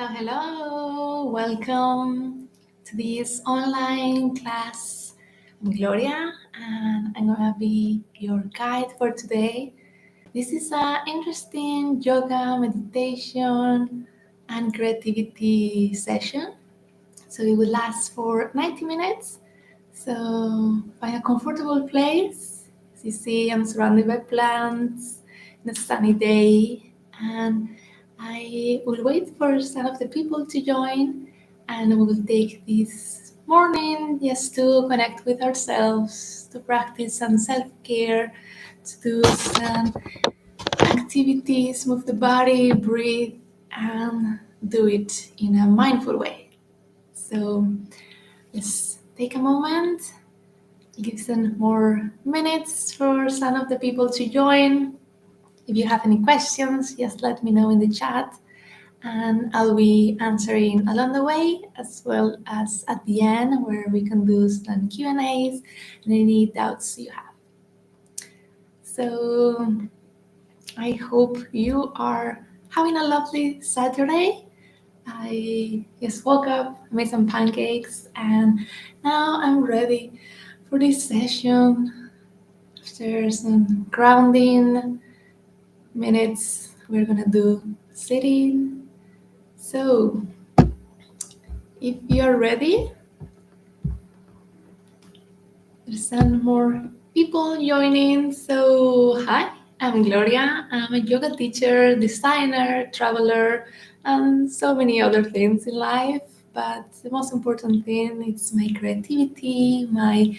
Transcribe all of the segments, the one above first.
Hello. Welcome to this online class. I'm Gloria and I'm gonna be your guide for today. This is an interesting yoga, meditation, and creativity session. So it will last for 90 minutes. So find a comfortable place. As you see, I'm surrounded by plants in a sunny day, and I will wait for some of the people to join, and we will take this morning just to connect with ourselves, to practice some self-care, to do some activities, move the body, breathe, and do it in a mindful way. So let's take a moment, give some more minutes for some of the people to join. If you have any questions, just let me know in the chat, and I'll be answering along the way as well as at the end, where we can do some Q&As and any doubts you have. So I hope you are having a lovely Saturday. I just woke up, made some pancakes, and now I'm ready for this session. After some grounding minutes, we're gonna do sitting. So if you're ready, there's some more people joining. So hi, I'm Gloria. I'm a yoga teacher, designer, traveler, and so many other things in life. But the most important thing is my creativity, my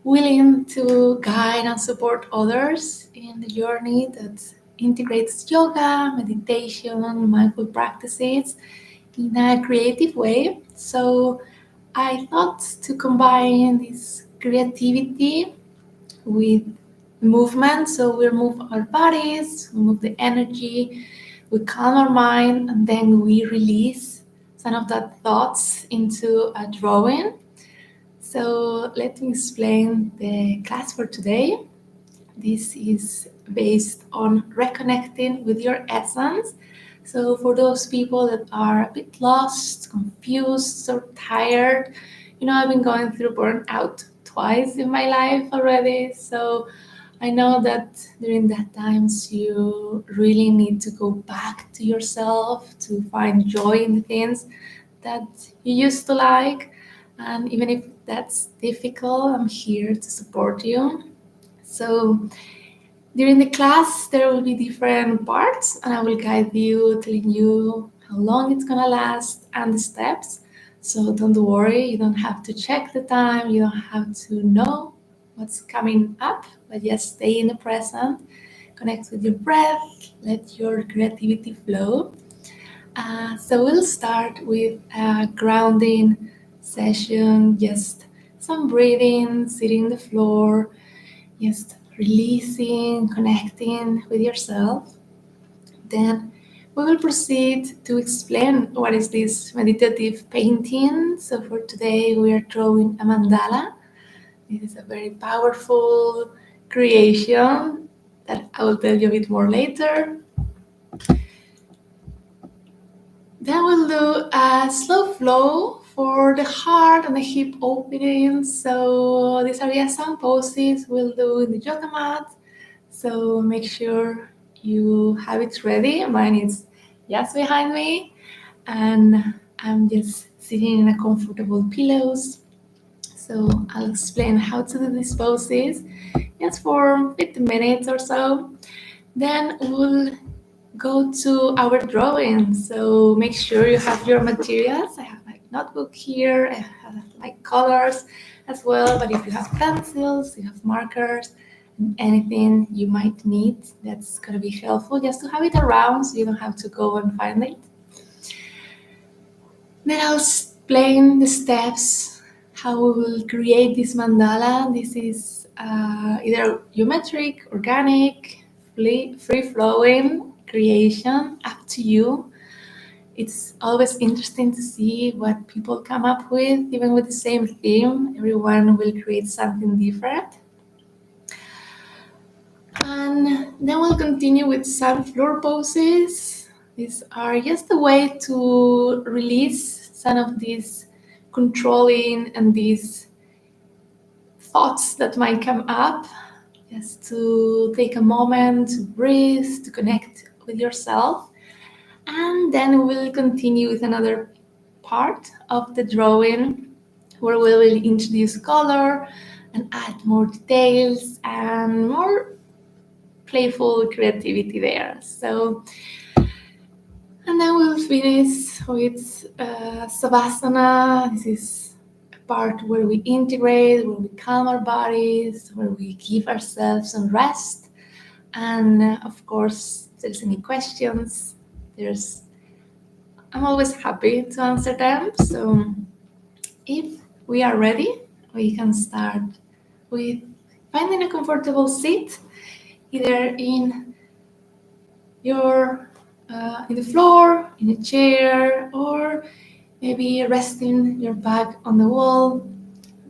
willing to guide and support others in the journey that integrates yoga, meditation, mindful practices in a creative way. So I thought to combine this creativity with movement. So we move our bodies, we move the energy, we calm our mind, and then we release some of that thoughts into a drawing. So let me explain the class for today. This is based on reconnecting with your essence. So for those people that are a bit lost, confused, or tired, I've been going through burnout twice in my life already. So I know that during that times you really need to go back to yourself to find joy in the things that you used to like. And even if that's difficult, I'm here to support you. So during the class, there will be different parts, and I will guide you, telling you how long it's gonna last and the steps. So don't worry, you don't have to check the time, you don't have to know what's coming up, but just stay in the present, connect with your breath, let your creativity flow. So we'll start with a grounding session, just some breathing, sitting on the floor, just releasing, connecting with yourself. Then we will proceed to explain what is this meditative painting. So for today we are drawing a mandala. This is a very powerful creation that I will tell you a bit more later. Then we'll do a slow flow for the heart and the hip opening. So these are just some poses we'll do in the yoga mat. So make sure you have it ready. Mine is just behind me, and I'm just sitting in a comfortable pillows. So I'll explain how to do these poses just for 15 minutes or so. Then we'll go to our drawing. So make sure you have your materials. I have my notebook here. I have my colors as well. But if you have pencils, you have markers, and anything you might need, that's going to be helpful just to have it around so you don't have to go and find it. Then I'll explain the steps, how we will create this mandala. This is either geometric, organic, free-flowing creation, up to you. It's always interesting to see what people come up with, even with the same theme. Everyone will create something different. And then we'll continue with some floor poses. These are just a way to release some of these controlling and these thoughts that might come up, just to take a moment to breathe, to connect with yourself. And then we'll continue with another part of the drawing where we will introduce color and add more details and more playful creativity there. So, and then we'll finish with Savasana. This is a part where we integrate, where we calm our bodies, where we give ourselves some rest. And of course, if there's any questions, I'm always happy to answer them. So if we are ready, we can start with finding a comfortable seat, either your in the floor, in a chair, or maybe resting your back on the wall.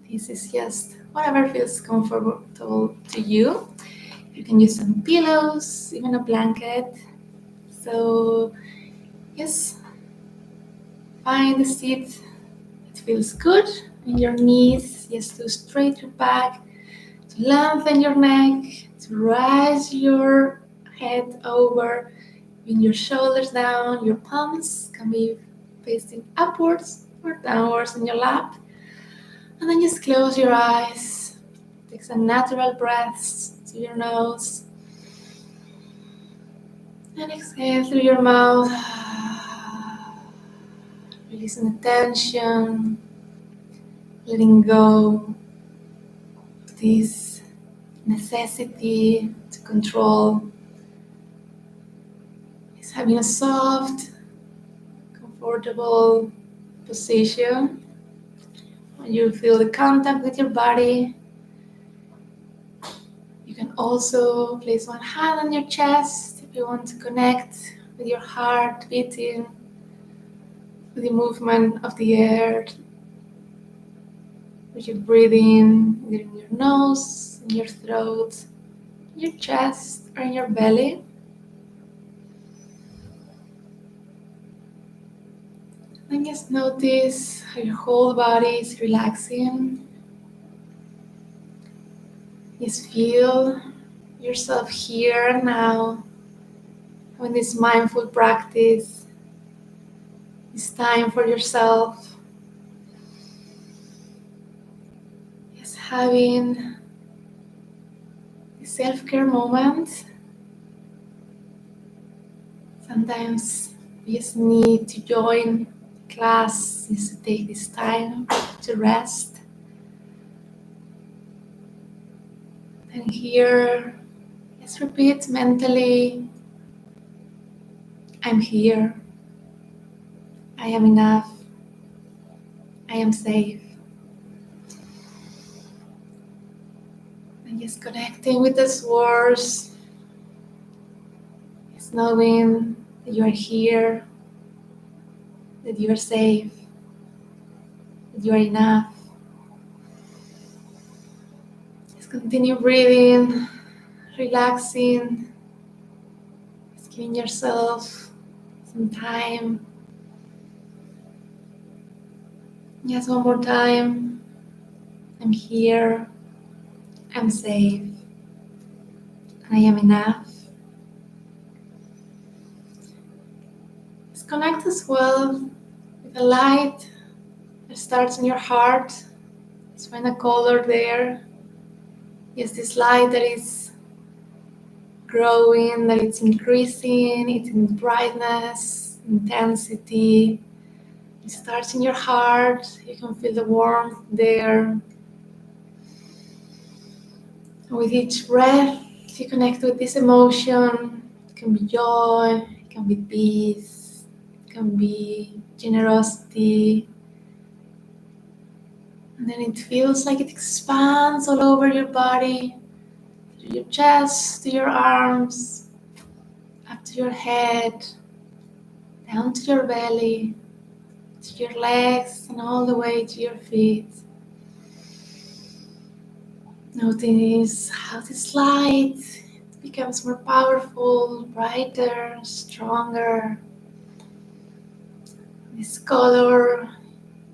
This is just whatever feels comfortable to you. You can use some pillows, even a blanket. So yes, find a seat that feels good in your knees, just to straighten your back, to lengthen your neck, to rise your head over, bring your shoulders down, your palms can be facing upwards or downwards in your lap. And then just close your eyes, take some natural breaths to your nose, and exhale through your mouth, releasing the tension, letting go of this necessity to control. Is having a soft, comfortable position. When you feel the contact with your body, you can also place one hand on your chest if you want to connect with your heart beating, with the movement of the air, with your breathing, either in your nose, in your throat, in your chest, or in your belly. And just notice how your whole body is relaxing. Just feel yourself here and now. When this mindful practice is time for yourself. Just having a self-care moment. Sometimes we just need to join class, just to take this time to rest. And here, just repeat mentally, I'm here, I am enough, I am safe. And just connecting with those words, just knowing that you are here, that you are safe, that you are enough. Just continue breathing, relaxing, just giving yourself some time. Just one more time. I'm here, I'm safe, and I am enough. Just connect as well with the light that starts in your heart. Just find a color there. Yes, this light that is growing, that it's increasing, it's in brightness, intensity. It starts in your heart. You can feel the warmth there. With each breath, you connect with this emotion. It can be joy, it can be peace, it can be generosity. And then it feels like it expands all over your body, to your chest, to your arms, up to your head, down to your belly, to your legs, and all the way to your feet. Notice how this light becomes more powerful, brighter, stronger. This color,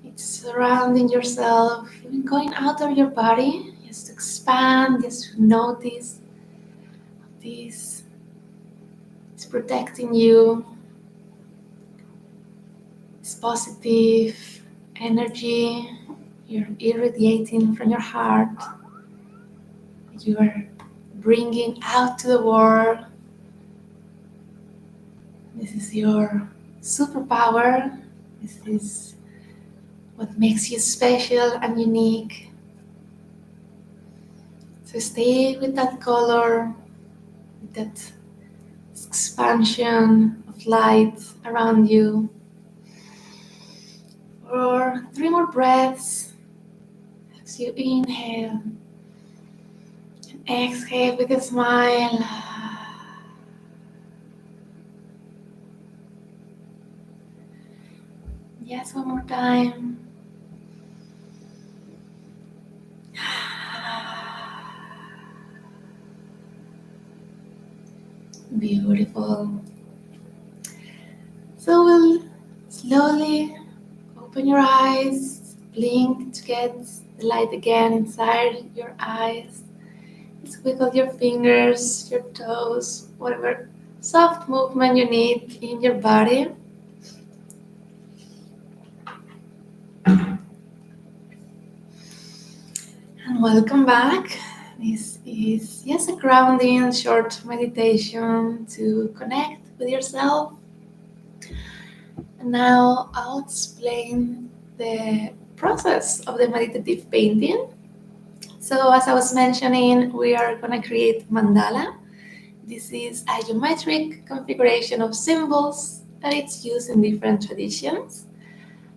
it's surrounding yourself, even going out of your body, just to expand, just to notice this. It's protecting you. It's positive energy you're irradiating from your heart. You are bringing out to the world. This is your superpower. This is what makes you special and unique. So stay with that color, with that expansion of light around you. For 3 more breaths, as you inhale and exhale with a smile. Yes, one more time. Beautiful. So we'll slowly open your eyes, blink to get the light again inside your eyes. Just wiggle your fingers, your toes, whatever soft movement you need in your body. And welcome back. This is just a grounding short meditation to connect with yourself. And now I'll explain the process of the meditative painting. So as I was mentioning, we are going to create mandala. This is a geometric configuration of symbols that it's used in different traditions.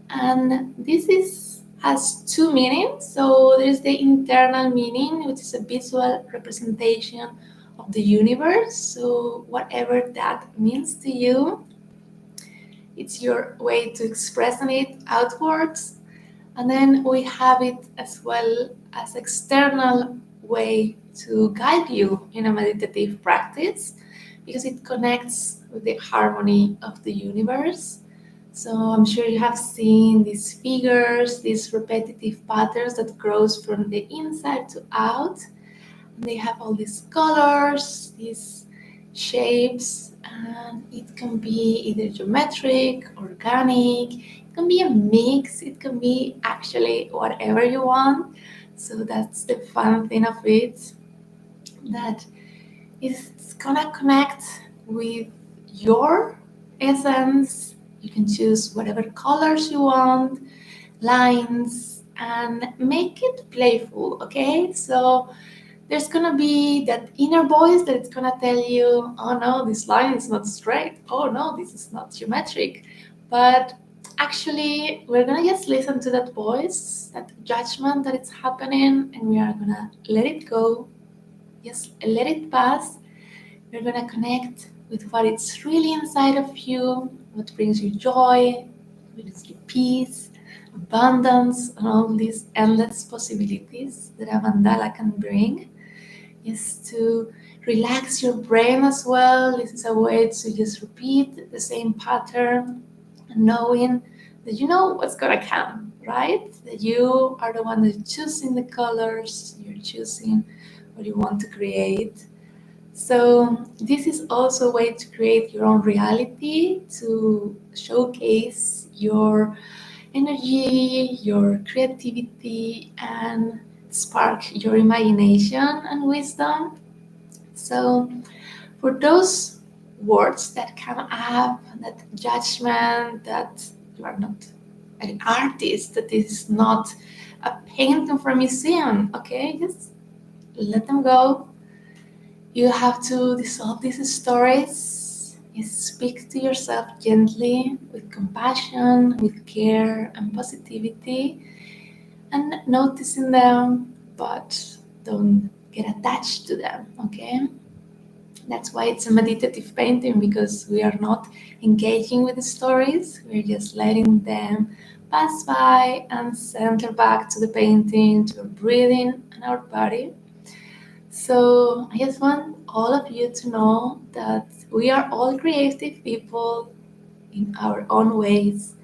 And this has 2 meanings. So there's the internal meaning, which is a visual representation of the universe. So whatever that means to you, it's your way to expressing it outwards. And then we have it as well as external way to guide you in a meditative practice, because it connects with the harmony of the universe. So I'm sure you have seen these figures, these repetitive patterns that grows from the inside to out. And they have all these colors, these shapes, and it can be either geometric, organic, it can be a mix, it can be actually whatever you want. So that's the fun thing of it, that it's gonna connect with your essence. You can choose whatever colors you want, lines, and make it playful, okay? So there's gonna be that inner voice that it's gonna tell you, oh no, this line is not straight. Oh no, this is not geometric. But actually, we're gonna just listen to that voice, that judgment that it's happening, and we are gonna let it go. Just let it pass. We're gonna connect with what it's really inside of you, what brings you joy, what brings you peace, abundance, and all these endless possibilities that a mandala can bring. Is to relax your brain as well. This is a way to just repeat the same pattern, knowing that you know what's gonna come, right? That you are the one that's choosing the colors, you're choosing what you want to create. So this is also a way to create your own reality, to showcase your energy, your creativity, and spark your imagination and wisdom. So for those words that come up, that judgment, that you are not an artist, that this is not a painting for a museum, okay, just let them go. You have to dissolve these stories. Speak to yourself gently, with compassion, with care and positivity, and noticing them, but don't get attached to them, okay? That's why it's a meditative painting, because we are not engaging with the stories, we're just letting them pass by and center back to the painting, to our breathing and our body. So I just want all of you to know that we are all creative people in our own ways.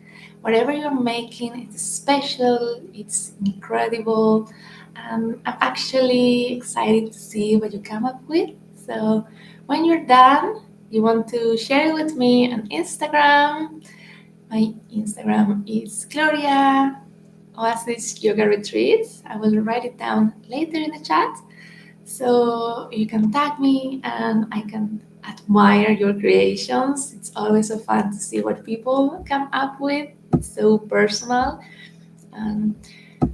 whatever you're making, it's special, it's incredible. I'm actually excited to see what you come up with. So when you're done, you want to share it with me on Instagram. My Instagram is Gloria Oasis Yoga Retreats. I will write it down later in the chat. So you can tag me and I can admire your creations. It's always so fun to see what people come up with. It's so personal. And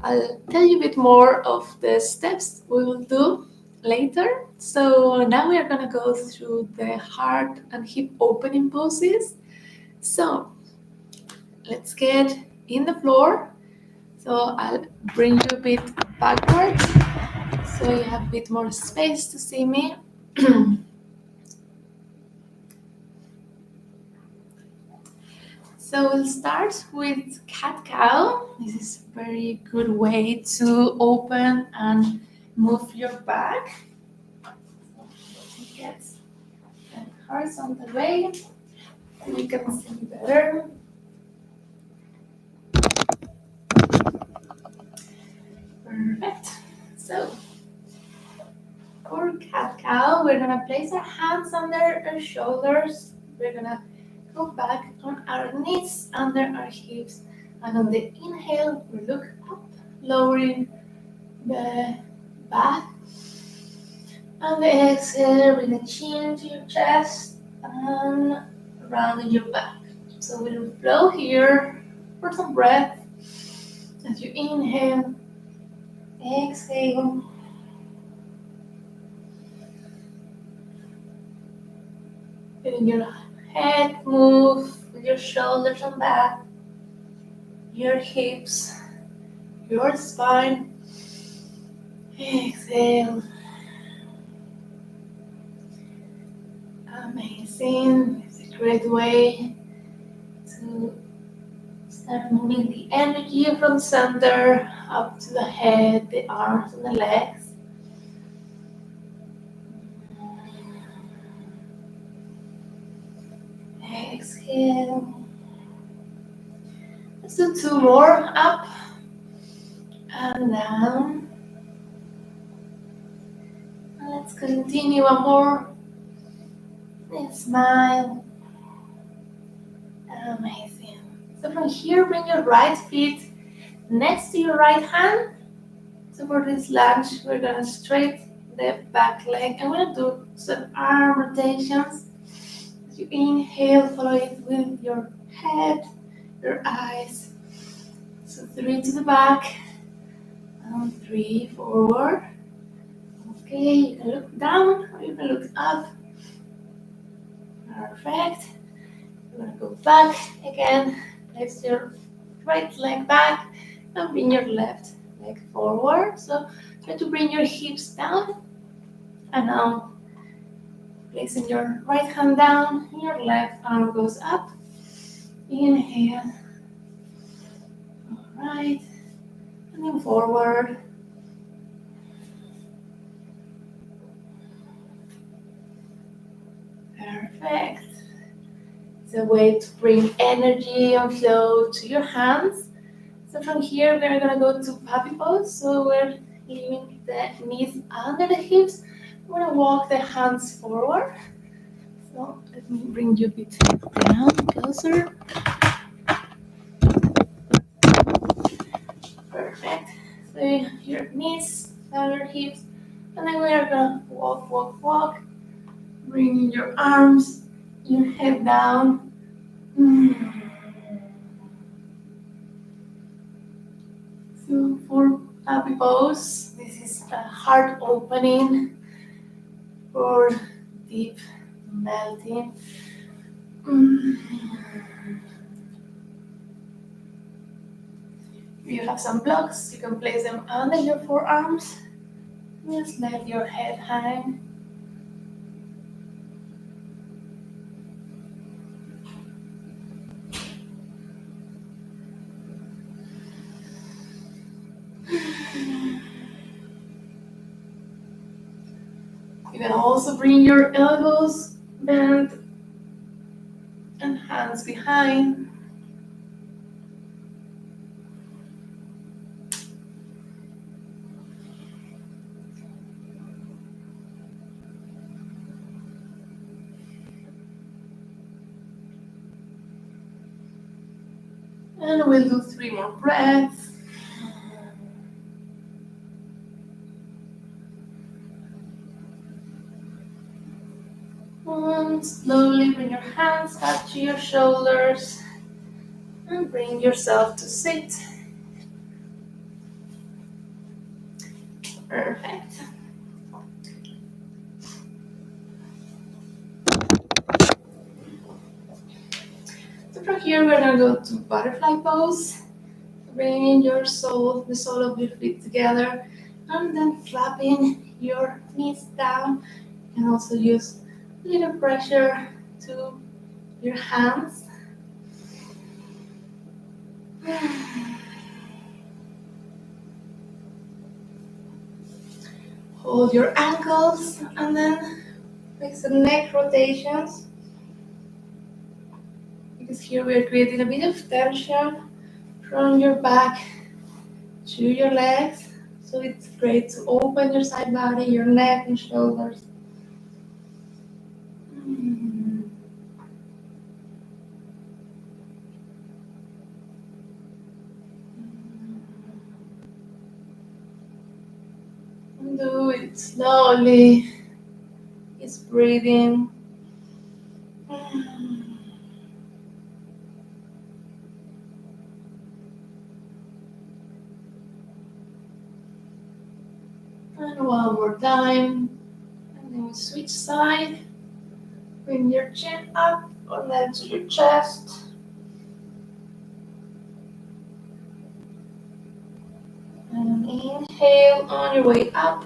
I'll tell you a bit more of the steps we will do later. So now we are going to go through the heart and hip opening poses. So let's get in the floor. So I'll bring you a bit backwards so you have a bit more space to see me. So we'll start with cat-cow. This is a very good way to open and move your back. Get the horizontal way so you can see better. Perfect. So for cat-cow, we're gonna place our hands under our shoulders. We're gonna go back on our knees, under our hips, and on the inhale, we look up, lowering the back. On the exhale, bring the chin to your chest and rounding your back. So we'll flow here for some breath. As you inhale, exhale. Letting your head move with your shoulders and back, your hips, your spine. Exhale. Amazing. It's a great way to start moving the energy from center up to the head, the arms, and the legs. Exhale. Let's do two more. Up and down. And let's continue one more. And smile. Amazing. So from here, bring your right feet next to your right hand. So for this lunge, we're gonna straight the back leg. I'm gonna do some arm rotations. As you inhale, follow it with your head, your eyes. So 3 to the back, and 3 forward. Okay, you can look down or you can look up. Perfect. You're gonna go back again. Place your right leg back and bring your left leg forward. So try to bring your hips down. And now placing your right hand down, your left arm goes up. Inhale. All right. And then forward. Perfect. It's a way to bring energy and flow to your hands. So from here, we're gonna go to puppy pose. So we're leaving the knees under the hips. We're gonna walk the hands forward. So let me bring you a bit down, closer. Perfect. So your knees under your hips. And then we are gonna walk, walk, walk. Bringing your arms, your head down. So for puppy pose, this is a heart opening for deep melting. If you have some blocks, you can place them under your forearms. Just let your head hang. You can also bring your elbows bent and hands behind. And we'll do 3 more breaths. And slowly bring your hands back to your shoulders and bring yourself to sit. Perfect. So from here we're gonna go to butterfly pose. Bringing the sole of your feet together and then flapping your knees down. You can also use a little pressure to your hands. Hold your ankles and then make some neck rotations. Because here we are creating a bit of tension from your back to your legs. So it's great to open your side body, your neck and shoulders. Do it slowly. Just breathing. And one more time. And then we switch side. Bring your chin up or then to your chest. And inhale on your way up.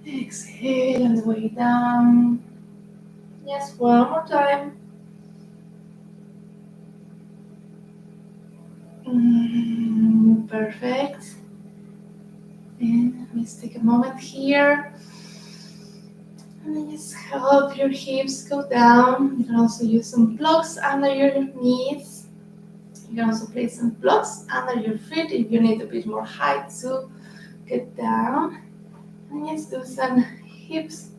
Exhale on the way down. Yes, one more time. Perfect. And let's take a moment here. And then just help your hips go down. You can also use some blocks under your knees. You can also place some blocks under your feet if you need a bit more height to get down. And just do some hips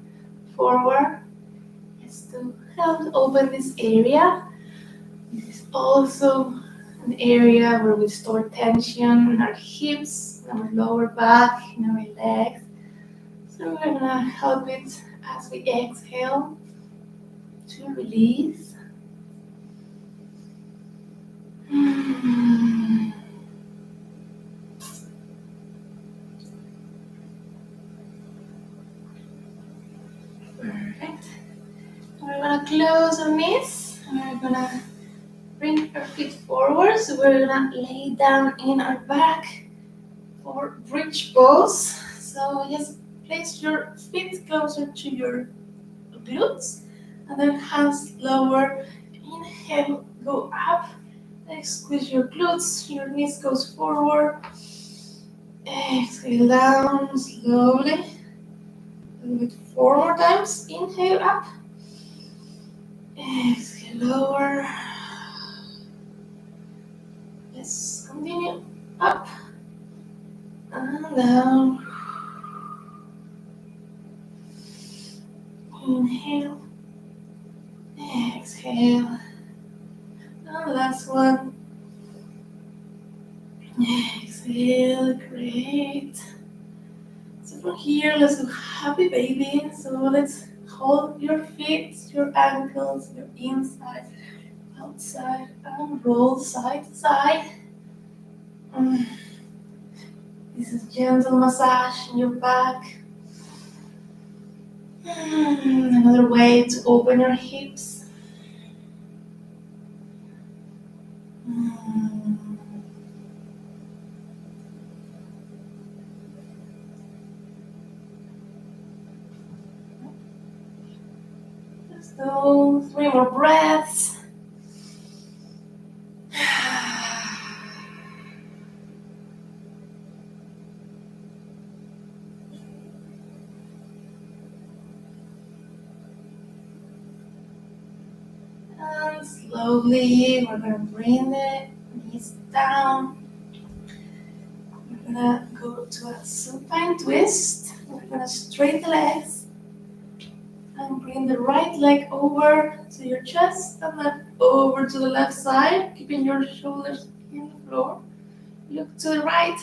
forward. Just to help open this area. This is also an area where we store tension in our hips, in our lower back, in our legs. So we're gonna help it as we exhale to release. Perfect. We're gonna close our knees. We're gonna bring our feet forward. So we're gonna lay down in our back for bridge pose. So just place your feet closer to your glutes and then hands lower. Inhale, go up. Then squeeze your glutes, your knees goes forward. Exhale down slowly. A little bit 4 more times. Inhale up. Exhale lower. Let's continue up and down. Inhale. Exhale. And last one. Exhale. Great. So from here, let's do happy baby. So let's hold your feet, your ankles, your inside, outside, and roll side to side. This is gentle massage in your back. Another way to open your hips. Let's do 3 more breaths. And slowly, we're going to bring the knees down. We're going to go to a supine twist. We're going to straighten the legs. And And bring the right leg over to your chest and then over to the left side, keeping your shoulders in the floor. Look to the right.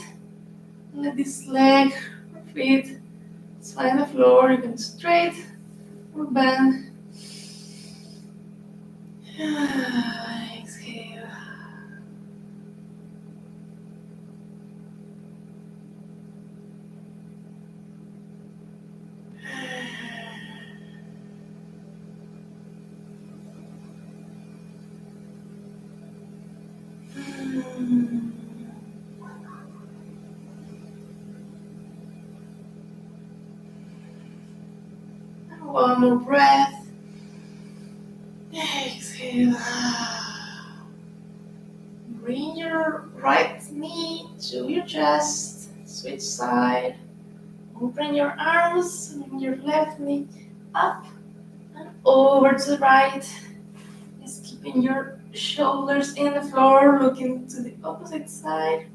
Let this leg or feet find the floor. You can straight or bend. Exhale. One more breath. Exhale. Bring your right knee to your chest. Switch side. Open your arms and your left knee up and over to the right. Just keeping your shoulders in the floor, looking to the opposite side.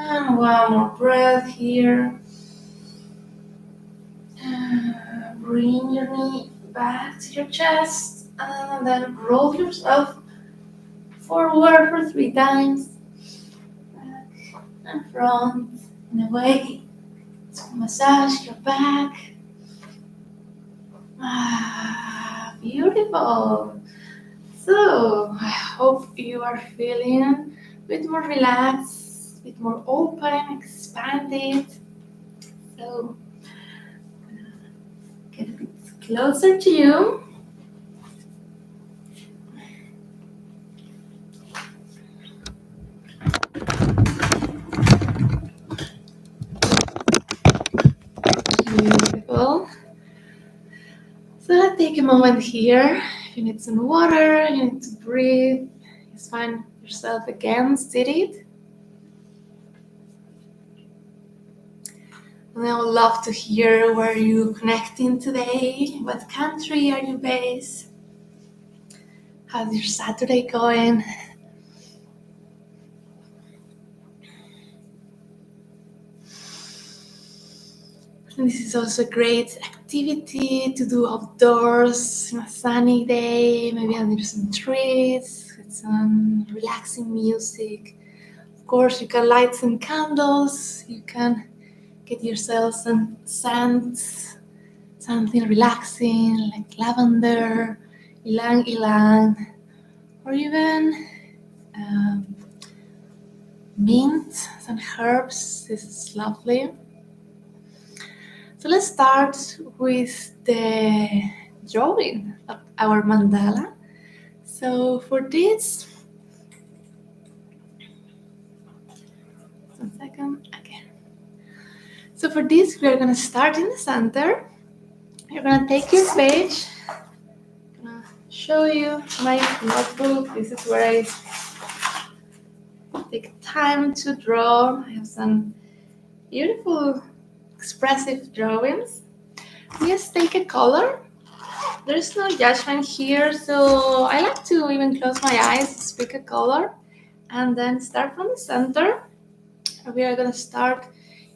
And one more breath here. Bring your knee back to your chest and then roll yourself forward for 3 times. Back and front in a way to massage your back. Beautiful. So I hope you are feeling a bit more relaxed, a bit more open, expanded. So get a bit closer to you. Beautiful. So let's take a moment here. If you need some water, you need to breathe, just find yourself again seated. And I would love to hear where you're connecting today. What country are you based? How's your Saturday going? And this is also a great activity to do outdoors on a sunny day, maybe under some trees, with some relaxing music. Of course, you can light some candles, you can get yourself some scents, something relaxing like lavender, ylang ylang, or even mint, some herbs. This is lovely. So let's start with the drawing of our mandala. So for this, one second, okay. So for this, we are gonna start in the center. You're gonna take your page. I'm gonna show you my notebook. This is where I take time to draw. I have some beautiful, expressive drawings. Just take a color. There's no judgment here, so I like to even close my eyes, pick a color, and then start from the center. We are gonna start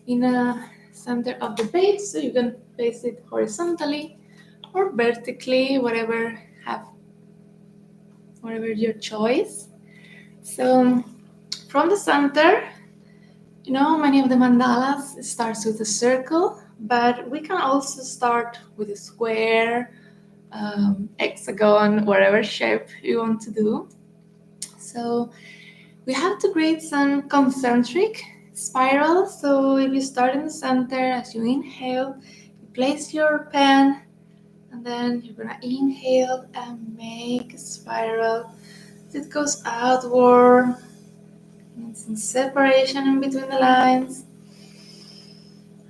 in the center of the page, so you can place it horizontally or vertically, whatever your choice. So from the center, many of the mandalas starts with a circle, but we can also start with a square, hexagon, whatever shape you want to do. So we have to create some concentric spirals. So if you start in the center, as you inhale, you place your pen, and then you're gonna inhale and make a spiral. It goes outward, and some separation in between the lines.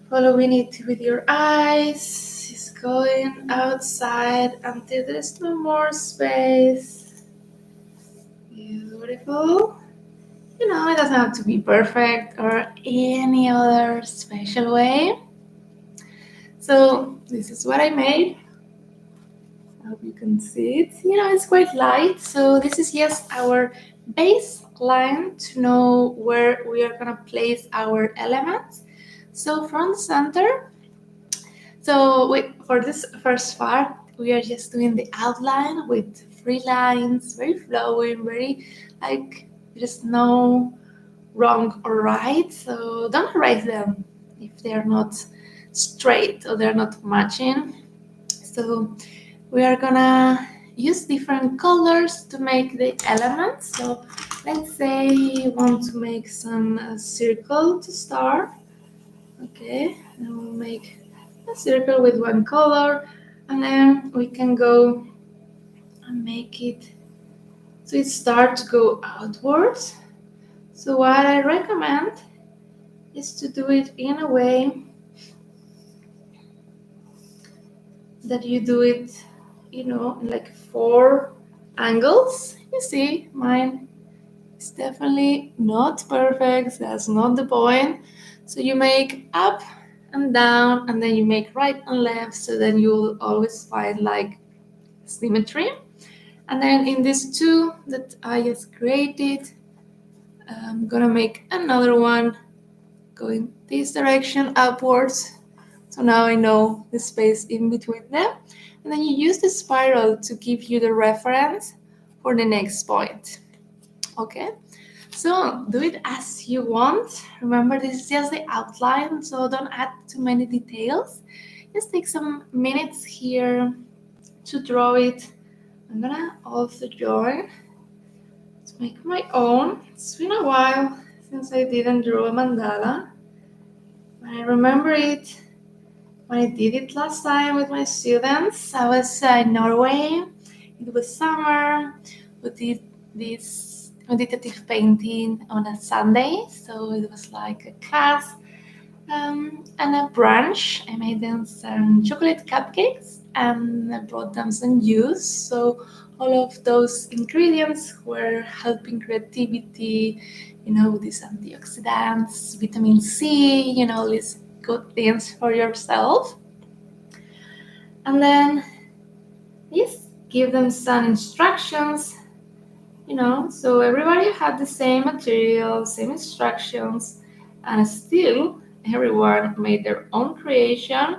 Following it with your eyes, just going outside until there's no more space. Beautiful. You know, it doesn't have to be perfect or any other special way. So this is what I made. I hope you can see it. You know, it's quite light. So this is just our baseline to know where we are gonna place our elements. So from the center, for this first part, we are just doing the outline with 3 lines, very flowing, very like there's no wrong or right. So don't erase them if they're not straight or they're not matching. So we are gonna use different colors to make the elements. So let's say you want to make some circle to start. Okay, and we'll make a circle with one color, and then we can go and make it so it starts to go outwards. So what I recommend is to do it in a way that you do it, you know, in like 4 angles. You see, mine is definitely not perfect. That's not the point. So you make up and down, and then you make right and left, so then you'll always find like symmetry. And then in these 2 that I just created, I'm gonna make another one going this direction upwards. So now I know the space in between them. And then you use the spiral to give you the reference for the next point. Okay, so do it as you want. Remember, this is just the outline, so don't add too many details. Just take some minutes here to draw it. I'm gonna also join to make my own. It's been a while since I didn't draw a mandala. I remember it when I did it last time with my students. I was in Norway. It was summer. We did this meditative painting on a Sunday, so it was like a class and a brunch. I made them some chocolate cupcakes and I brought them some juice. So all of those ingredients were helping creativity, you know, these antioxidants, vitamin C, you know, these good things for yourself. And then yes, give them some instructions, you know, so everybody had the same material, same instructions, and still everyone made their own creation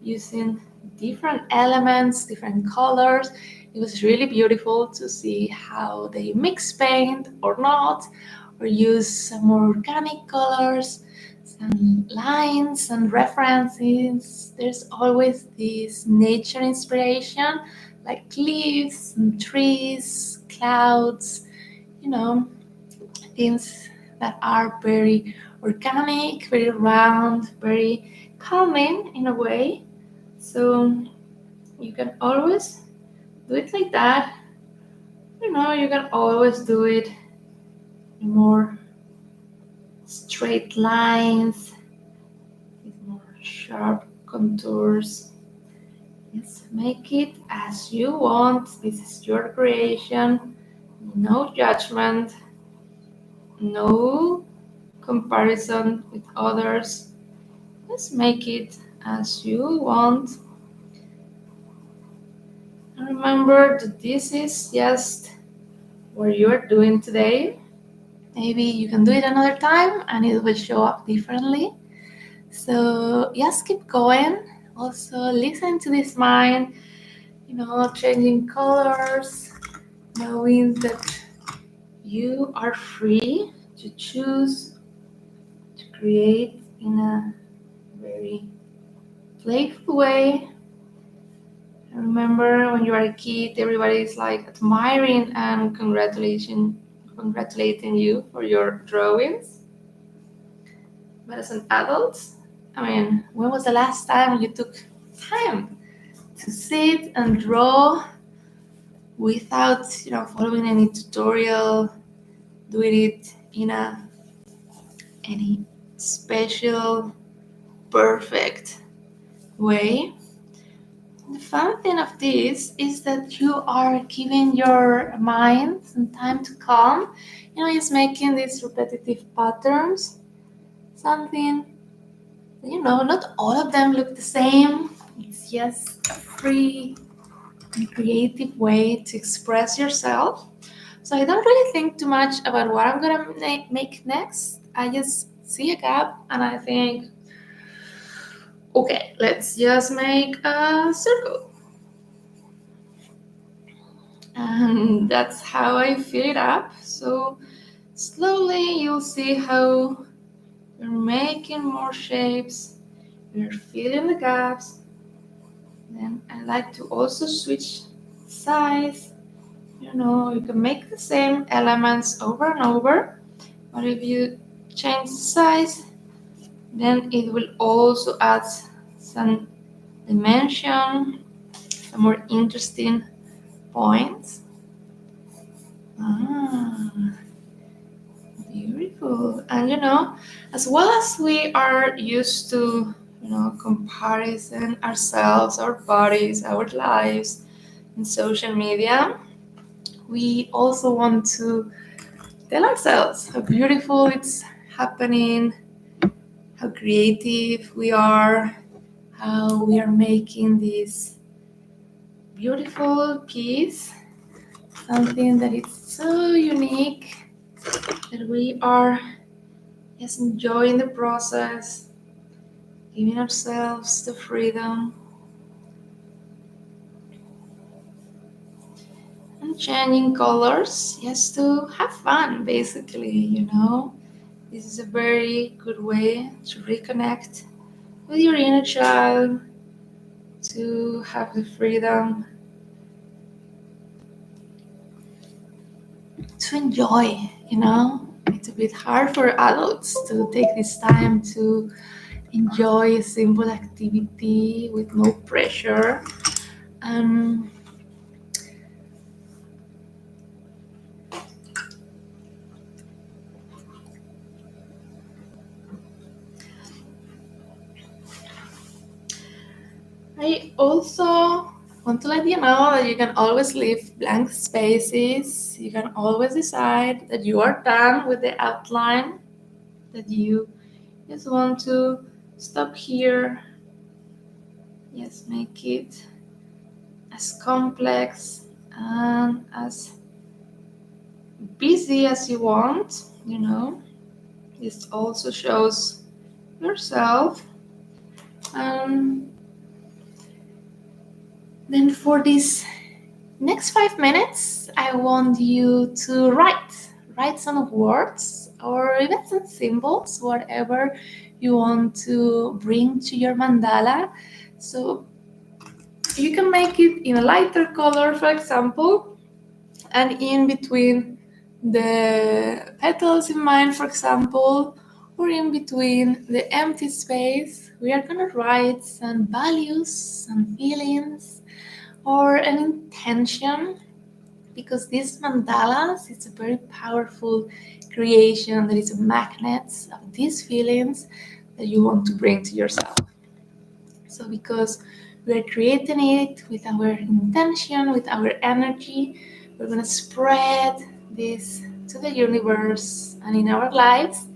using different elements, different colors. It was really beautiful to see how they mix paint or not, or use some more organic colors, some lines and references. There's always this nature inspiration, like leaves and trees, clouds, you know, things that are very organic, very round, very calming in a way. So you can always do it like that. You know, you can always do it in more straight lines, with more sharp contours. Just make it as you want. This is your creation. No judgment, no comparison with others. Just make it as you want. And remember that this is just what you're doing today. Maybe you can do it another time and it will show up differently. So just keep going. Also listen to this mind, you know, changing colors, knowing that you are free to choose to create in a very playful way. And remember, when you are a kid, everybody is like admiring and congratulating you for your drawings. But as an adult, I mean, when was the last time you took time to sit and draw without, you know, following any tutorial, doing it in any special, perfect way? The fun thing of this is that you are giving your mind some time to calm. Just making these repetitive patterns. Something, not all of them look the same. It's just a free and creative way to express yourself. So I don't really think too much about what I'm gonna make next. I just see a gap and I think, okay, let's just make a circle. And that's how I fill it up. So slowly you'll see how you're making more shapes, you're filling the gaps. Then I like to also switch size. You can make the same elements over and over, but if you change the size, then it will also add some dimension, some more interesting points. Beautiful. And as well as we are used to, comparison ourselves, our bodies, our lives in social media, we also want to tell ourselves how beautiful it's happening, how creative we are, how we are making this beautiful piece, something that is so unique that we are just enjoying the process, giving ourselves the freedom and changing colors just to have fun, basically. This is a very good way to reconnect with your inner child, to have the freedom to enjoy. It's a bit hard for adults to take this time to enjoy a simple activity with no pressure. I also want to let you know that you can always leave blank spaces. You can always decide that you are done with the outline, that you just want to stop here. Just make it as complex and as busy as you want. This also shows yourself. Then for these next 5 minutes, I want you to write some words or even some symbols, whatever you want to bring to your mandala. So you can make it in a lighter color, for example, and in between the petals in mine, for example, or in between the empty space, we are gonna write some values, some feelings, or an intention, because these mandalas, it's a very powerful creation that is a magnet of these feelings that you want to bring to yourself. So because we are creating it with our intention, with our energy, we're going to spread this to the universe and in our lives.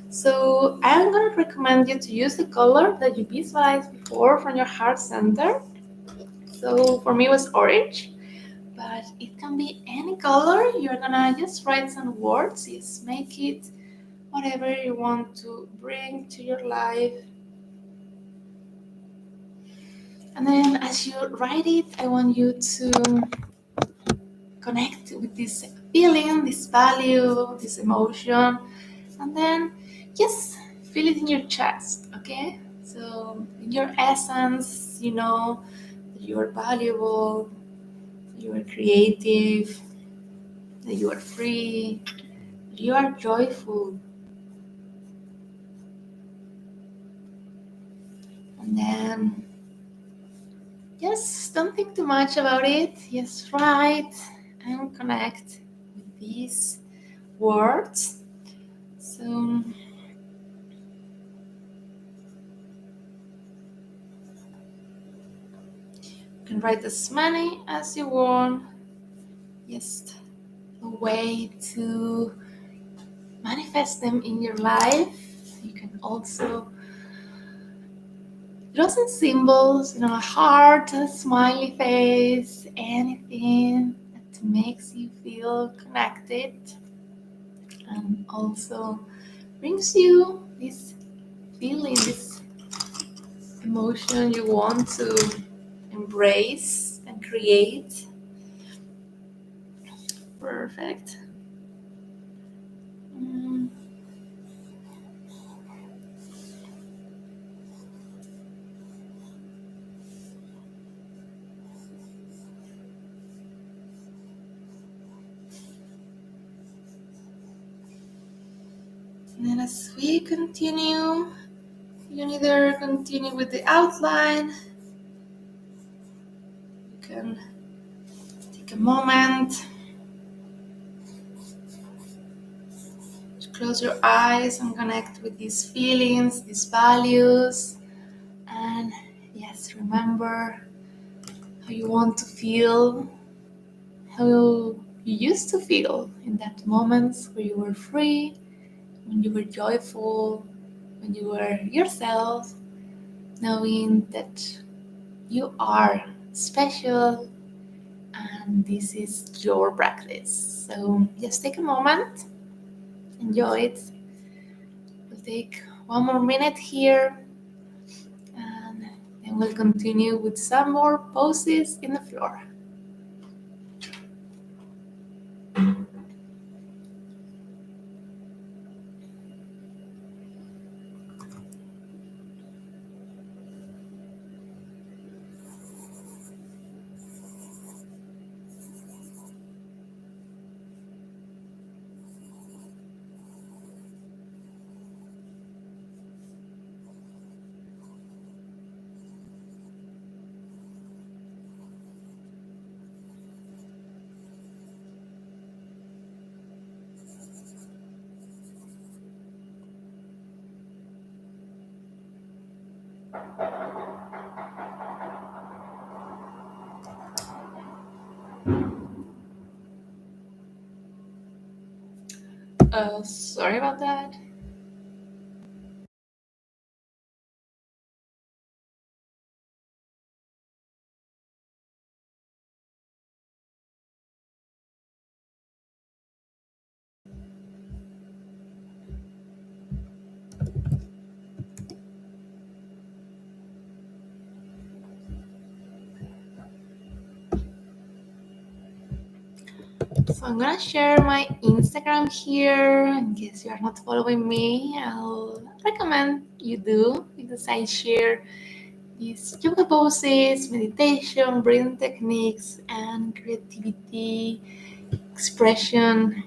So I'm going to recommend you to use the color that you visualized before from your heart center. So for me it was orange, but it can be any color. You're gonna just write some words, just make it whatever you want to bring to your life. And then as you write it, I want you to connect with this feeling, this value, this emotion, and then just feel it in your chest, okay? So in your essence, that you are valuable, that you are creative, that you are free, that you are joyful. And then just don't think too much about it. Just write and connect with these words. So You can write as many as you want. Just a way to manifest them in your life. You can also draw some symbols, a heart, a smiley face, anything that makes you feel connected and also brings you this feeling, this emotion you want to embrace and create. Perfect. Mm. And then as we continue, you can either continue with the outline, you can take a moment to close your eyes and connect with these feelings, these values, and yes, remember how you want to feel, how you used to feel in that moments where you were free, when you were joyful, when you were yourself, knowing that you are special and this is your practice. So just take a moment, enjoy it. We'll take one more minute here and then we'll continue with some more poses in the floor. Sorry about that. So I'm gonna share my Instagram here. In case you are not following me, I'll recommend you do because I share these yoga poses, meditation, breathing techniques, and creativity, expression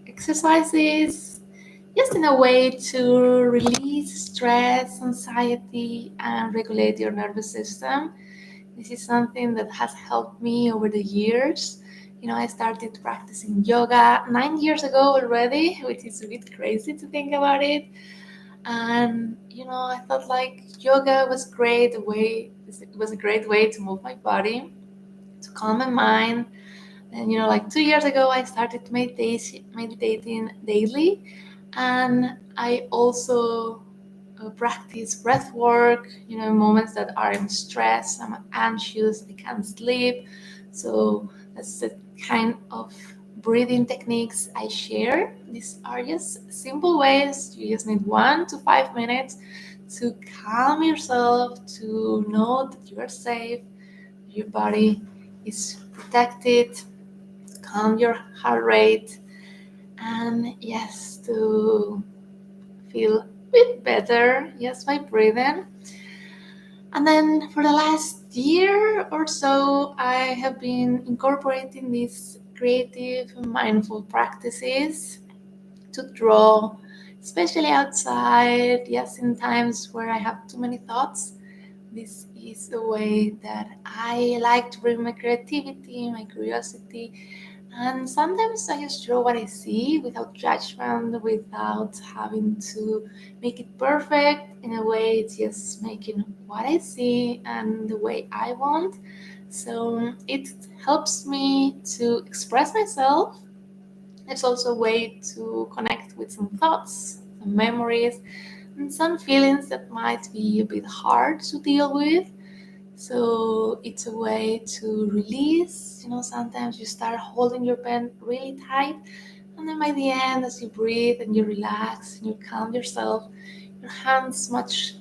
exercises, just in a way to release stress, anxiety, and regulate your nervous system. This is something that has helped me over the years. I started practicing yoga 9 years ago already, which is a bit crazy to think about it. And I thought like yoga was great. It was a great way to move my body, to calm my mind. And like 2 years ago, I started meditating daily, and I also practice breath work, in moments that are in stress, I'm anxious, I can't sleep. So that's the kind of breathing techniques I share. These are just simple ways. You just need 1 to 5 minutes to calm yourself, to know that you are safe, your body is protected, calm your heart rate, and yes, to feel a bit better just by breathing. And then for the last year or so, I have been incorporating these creative mindful practices to draw, especially outside, yes, in times where I have too many thoughts. This is a way that I like to bring my creativity, my curiosity, And sometimes I just draw what I see without judgment, without having to make it perfect. In a way, it's just making what I see and the way I want. So it helps me to express myself. It's also a way to connect with some thoughts, some memories, and some feelings that might be a bit hard to deal with. So it's a way to release. Sometimes you start holding your pen really tight, and then by the end, as you breathe and you relax and you calm yourself, your hands much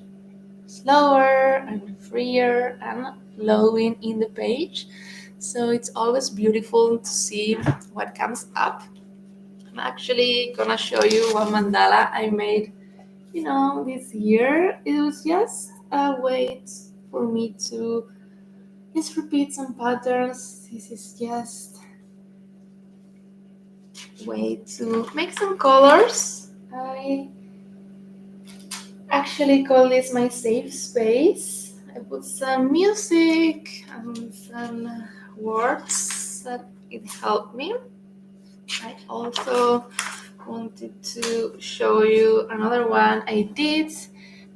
slower and freer and flowing in the page. So it's always beautiful to see what comes up. I'm actually gonna show you one mandala I made, this year. It was just a way for me to just repeat some patterns. This is just a way to make some colors. I actually call this my safe space. I put some music and some words that it helped me. I also wanted to show you another one I did.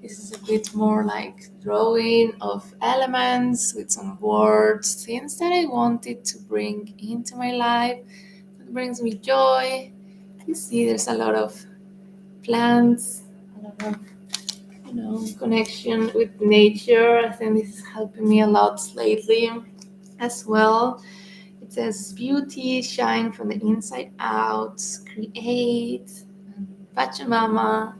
This is a bit more like drawing of elements with some words, things that I wanted to bring into my life. It brings me joy. You see, there's a lot of plants, a lot of connection with nature. I think this is helping me a lot lately as well. It says beauty, shine from the inside out, create, and Pachamama,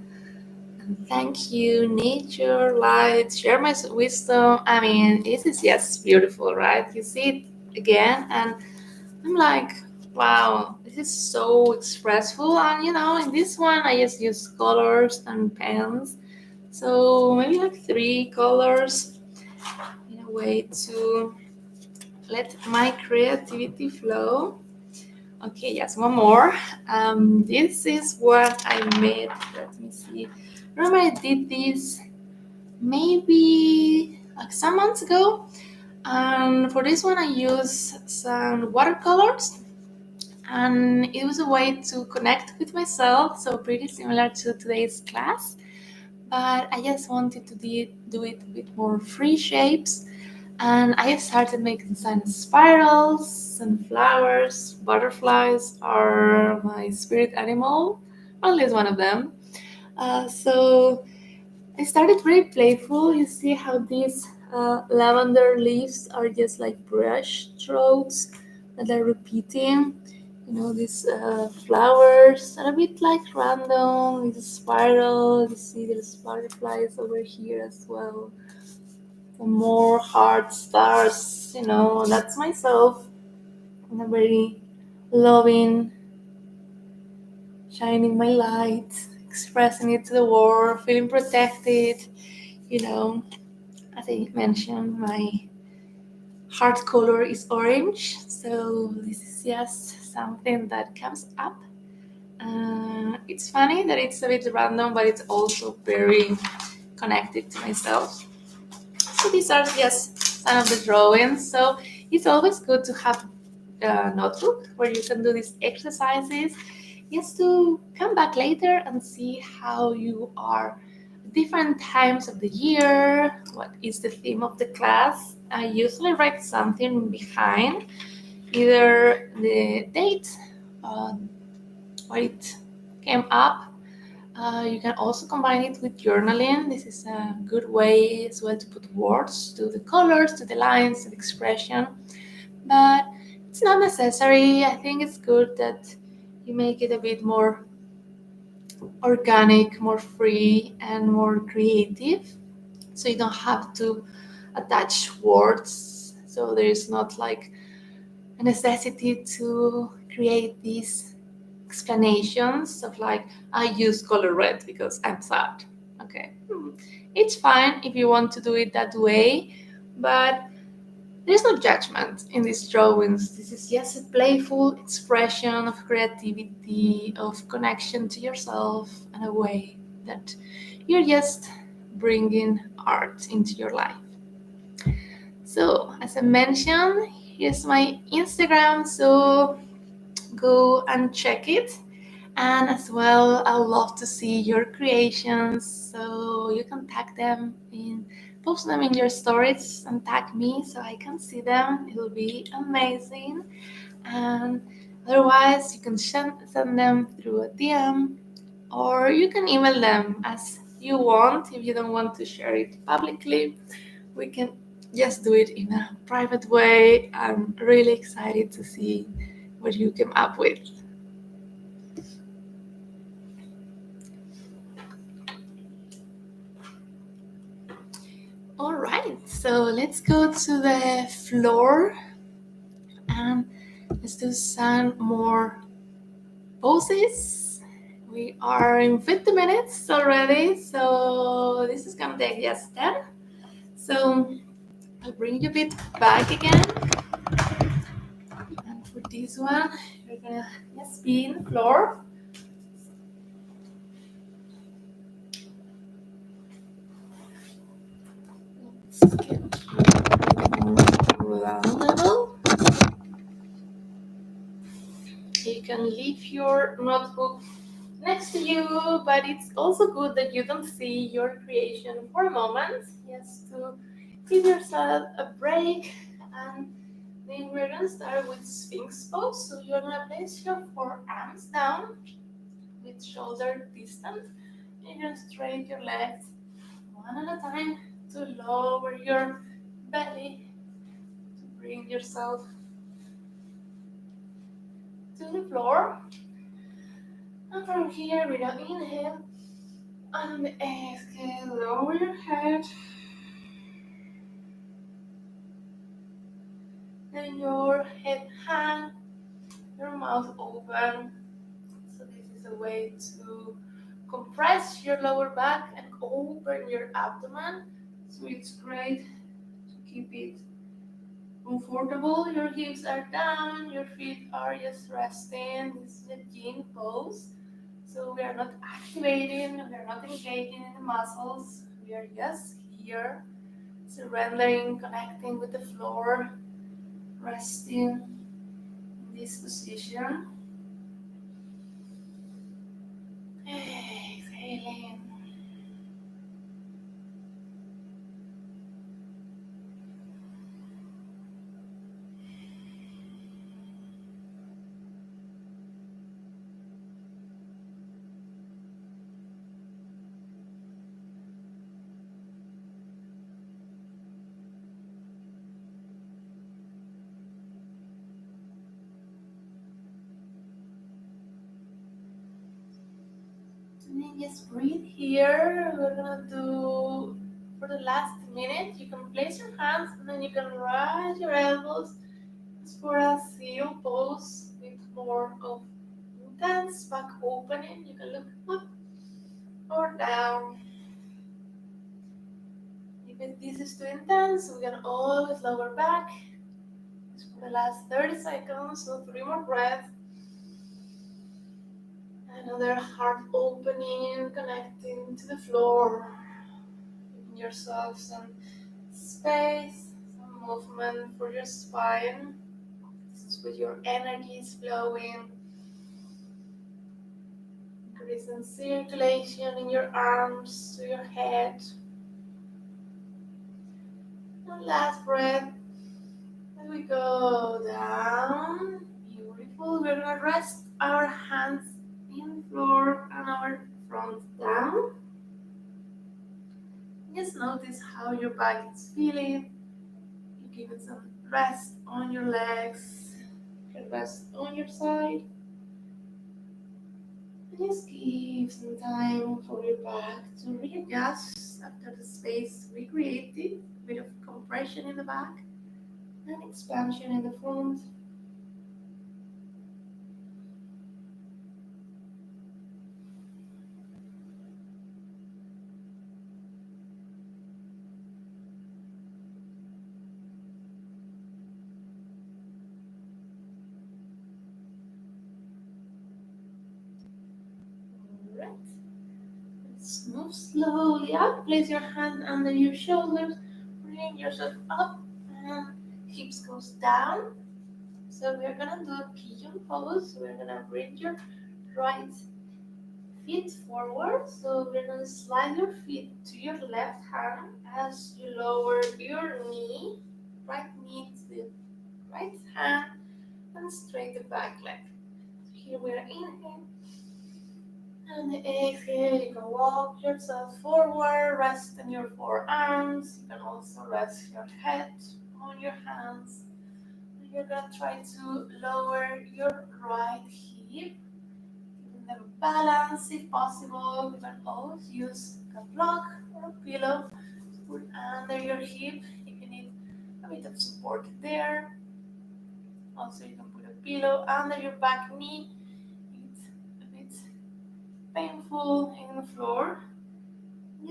and thank you, nature, light, share my wisdom. I mean, this is just beautiful, right? You see it again, and I'm like, wow, this is so expressful. And in this one, I just use colors and pens. So maybe like 3 colors in a way to let my creativity flow. Okay, yes, one more. This is what I made. Let me see. Remember, I did this maybe like some months ago. And for this one, I used some watercolors. And it was a way to connect with myself, so pretty similar to today's class. But I just wanted to do it with more free shapes. And I started making some spirals and flowers. Butterflies are my spirit animal, or at least one of them. So I started very playful. You see how these lavender leaves are just like brush strokes that are repeating. These flowers are a bit like random. It's a spiral. You see there's butterflies over here as well. Some more heart stars. That's myself in a very loving, shining my light, expressing it to the world, feeling protected. As I mentioned, my heart color is orange, so this is just something that comes up. It's funny that it's a bit random, but it's also very connected to myself. So these are just some of the drawings. So it's always good to have a notebook where you can do these exercises just to come back later and see how you are different times of the year, what is the theme of the class. I usually write something behind, either the date, uh, where it came up. You can also combine it with journaling. This is a good way as well to put words to the colors, to the lines, to the expression. But it's not necessary. I think it's good that you make it a bit more organic, more free, and more creative. So you don't have to attach words. So there is not like a necessity to create these explanations of like, I use color red because I'm sad. Okay. It's fine if you want to do it that way, but there's no judgment in these drawings. This is just a playful expression of creativity, of connection to yourself, and a way that you're just bringing art into your life. So, as I mentioned, here's my Instagram. So, go and check it. And as well, I love to see your creations, so you can tag them in, post them in your stories and tag me so I can see them. It will be amazing. And otherwise, you can send them through a DM, or you can email them as you want. If you don't want to share it publicly, we can just do it in a private way. I'm really excited to see what you came up with. All right, so let's go to the floor and let's do some more poses. We are in 50 minutes already, so this is gonna take just 10. So I'll bring you a bit back again. And for this one, you're gonna just be in the floor. Let's get more level. You can leave your notebook next to you, but it's also good that you don't see your creation for a moment, just to give yourself a break. And then we're gonna start with Sphinx pose. So you're gonna place your forearms down with shoulder distance, and you're gonna straighten your legs one at a time to lower your belly, to bring yourself to the floor. And from here, we're gonna inhale, and exhale, lower your head, and your head hang, your mouth open. So this is a way to compress your lower back and open your abdomen. So it's great to keep it comfortable. Your hips are down, your feet are just resting. This is a yin pose. So we are not activating, we are not engaging in the muscles. We are just here, surrendering, connecting with the floor, resting in this position. Exhaling. And then just breathe here. We're gonna do, for the last minute, you can place your hands and then you can rise your elbows. It's for a seal pose with more of intense back opening. You can look up or down. If this is too intense, we can always lower back. It's for the last 30 seconds, so 3 more breaths. Another heart opening, connecting to the floor. Giving yourself some space, some movement for your spine. This is where your energy is flowing. Increasing circulation in your arms to your head. And last breath. As we go down. Beautiful. We're going to rest our hands in the floor and our front down. Just notice how your back is feeling. You give it some rest on your legs, rest on your side. And just give some time for your back to readjust after the space we created. A bit of compression in the back and expansion in the front. Let's move slowly up. Place your hand under your shoulders. Bring yourself up and hips goes down. So we're gonna do a pigeon pose. We're gonna bring your right feet forward. So we're gonna slide your feet to your left hand as you lower your knee, right knee to the right hand, and straight the back leg. So here we're inhaling. And exhale, you can walk yourself forward, rest in your forearms. You can also rest your head on your hands. You're gonna try to lower your right hip, giving them balance if possible. You can always use a block or a pillow to put under your hip if you need a bit of support there. Also, you can put a pillow under your back knee. It's a bit painful in the floor.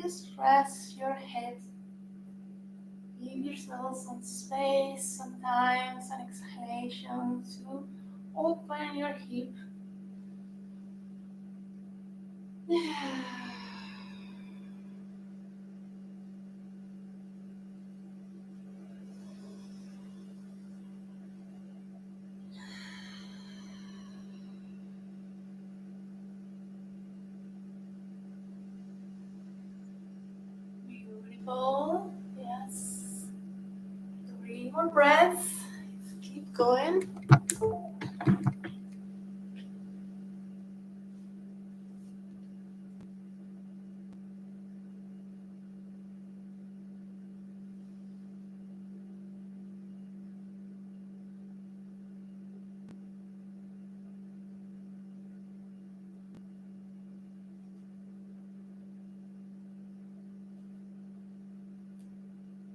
Just rest your head. Give yourself some space, sometimes an exhalation to open your hip. Beautiful. Yes. 3 more breaths. Keep going.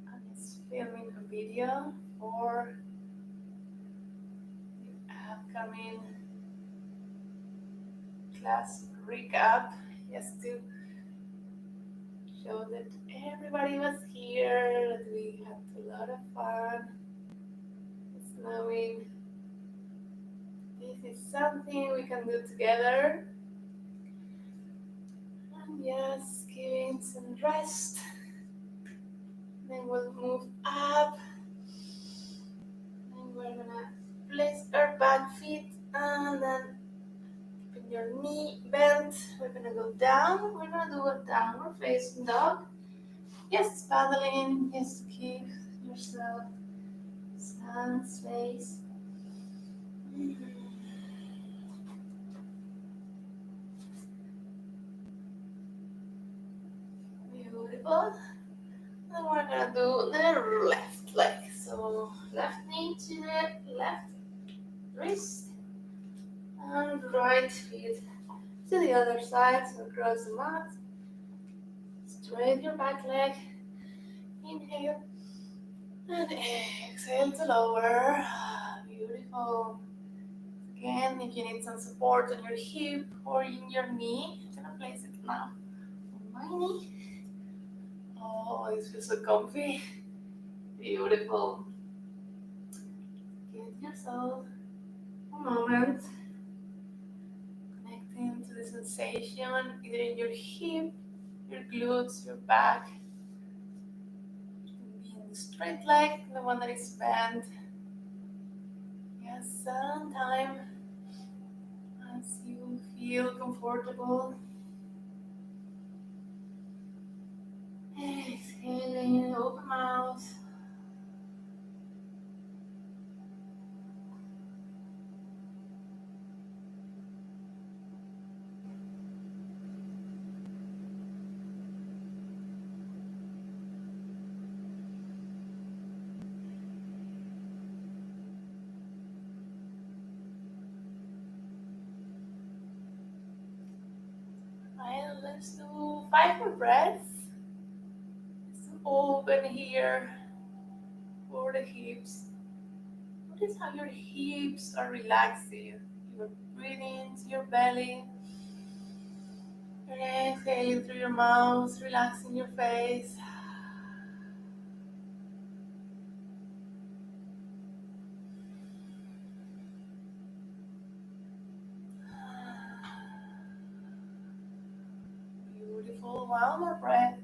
I'm just filming a video for the upcoming class recap, just to show that everybody was here, that we had a lot of fun. Just knowing this is something we can do together. And just giving some rest. Then we'll move up. And we're gonna place our back feet and then keeping your knee bent. We're gonna go down. We're gonna do a downward facing dog. Just paddling, just keep yourself stand space. Beautiful. And we're gonna do the left leg. So left knee to the left wrist and right feet to the other side. So across the mat. Straight your back leg. Inhale and exhale to lower. Beautiful. Again, if you need some support on your hip or in your knee, I'm gonna place it now on my knee. Oh, this feels so comfy. Beautiful. Give yourself a moment, connecting to the sensation either in your hip, your glutes, your back. Being the straight leg, the one that is bent. Yes, sometime as you feel comfortable. Exhaling, open mouth. And let's do 5 more breaths. Just open here for the hips. Notice how your hips are relaxing. You're breathing into your belly. Exhaling through your mouth, relaxing your face. Beautiful. One more breath.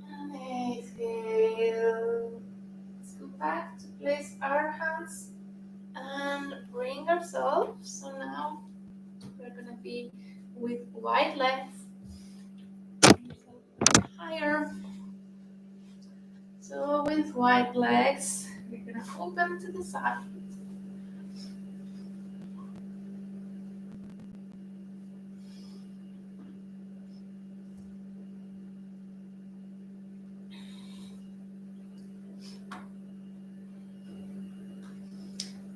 And exhale. Let's go back to place our hands with wide legs, higher. So with wide legs, we're gonna open to the side.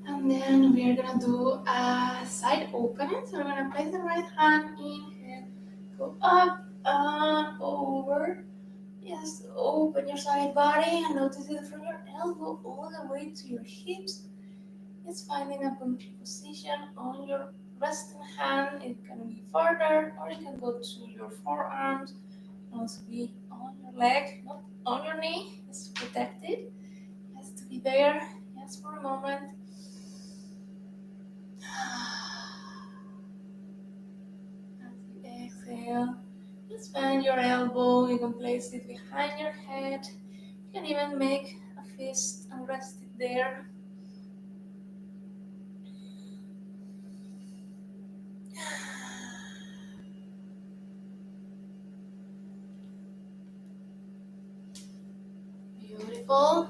And then we're gonna do a side opening. So we're gonna place the right hand in and go up and over. Yes, open your side body and notice it from your elbow all the way to your hips. It's finding a punchy position on your resting hand. It can be further or it can go to your forearms. It can also be on your leg, not on your knee. It's protected. It has to be there. Yes, for a moment. As you exhale, just bend your elbow. You can place it behind your head. You can even make a fist and rest it there. Beautiful.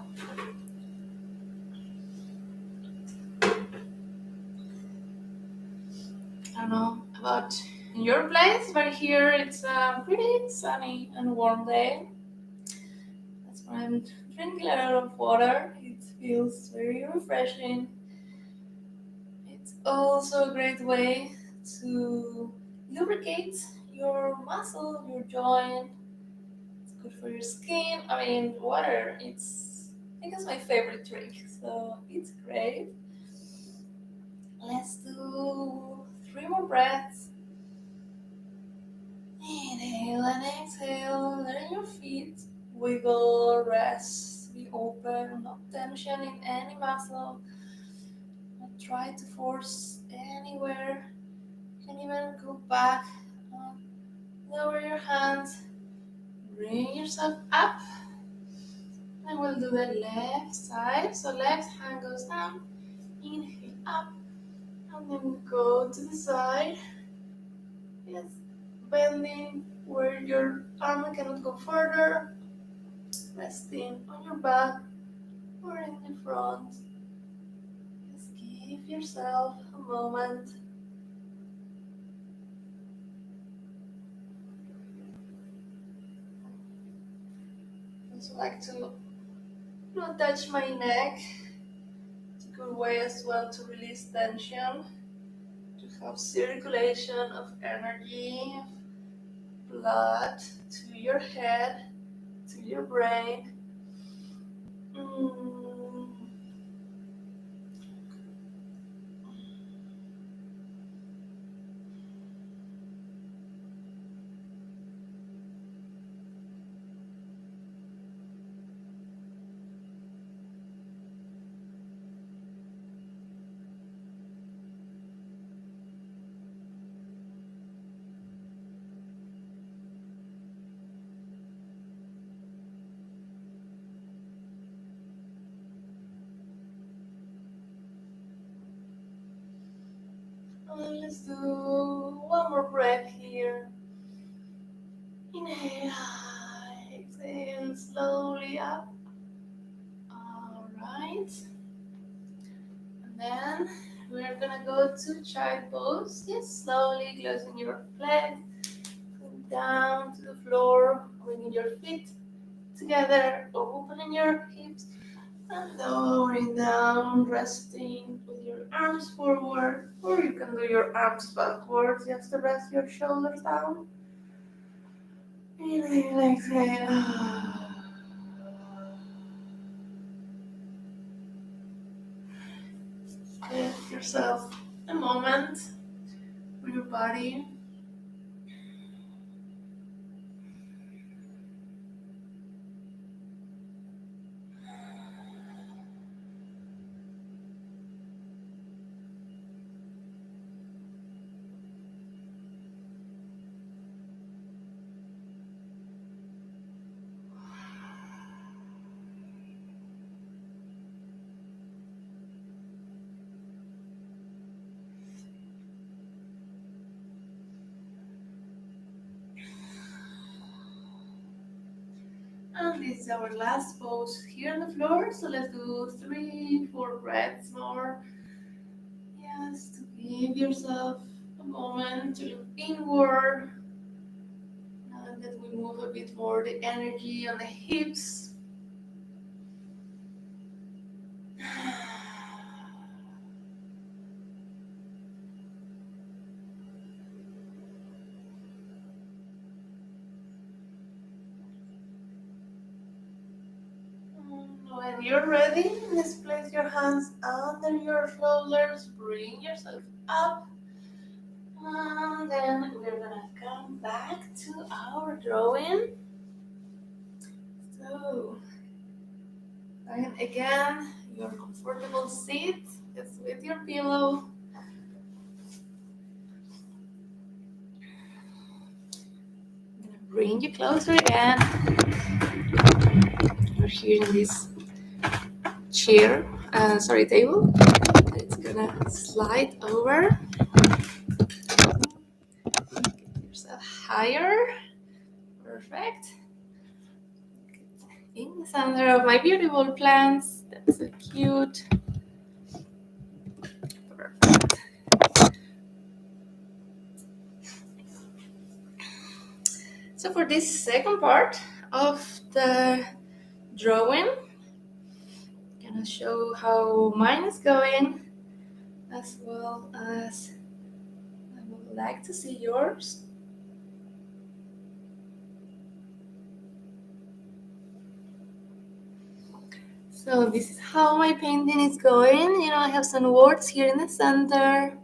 I don't know about in your place, but here it's a pretty sunny and warm day. That's why I'm drinking a lot of water. It feels very refreshing. It's also a great way to lubricate your muscle, your joint. It's good for your skin. I mean, water, I think it's my favorite drink, so it's great. Let's do 3 more breaths. Inhale and exhale. Let your feet wiggle, rest, be open, no tension in any muscle. Don't try to force anywhere. You can even go back, lower your hands, bring yourself up. And we'll do the left side. So left hand goes down, inhale up, and then go to the side. Yes, bending where your arm cannot go further, resting on your back or in the front. Just give yourself a moment. I also like to not touch my neck. It's a good way as well to release tension, to have circulation of energy, blood to your head, to your brain. And let's do one more breath here. Inhale, exhale slowly up. Alright. And then we're gonna go to child pose. Just slowly closing your legs, going down to the floor, bringing your feet together, opening your hips, and lowering down, resting with your arms forward, or you can do your arms backwards just to rest your shoulders down. Inhale, exhale. Give yourself a moment for your body. And this is our last pose here on the floor. So let's do 3-4 breaths more. Yes, to give yourself a moment to look inward. Now that we move a bit more the energy on the hips. When you're ready, let's place your hands under your shoulders. Bring yourself up. And then we're gonna come back to our drawing. So, find again your comfortable seat. Just with your pillow. I'm gonna bring you closer again. You're here in this table. It's gonna slide over. Get yourself higher. Perfect. In the center of my beautiful plants. That's so cute. Perfect. So for this second part of the drawing, I'm gonna show how mine is going, as well as I would like to see yours. So this is how my painting is going. I have some words here in the center.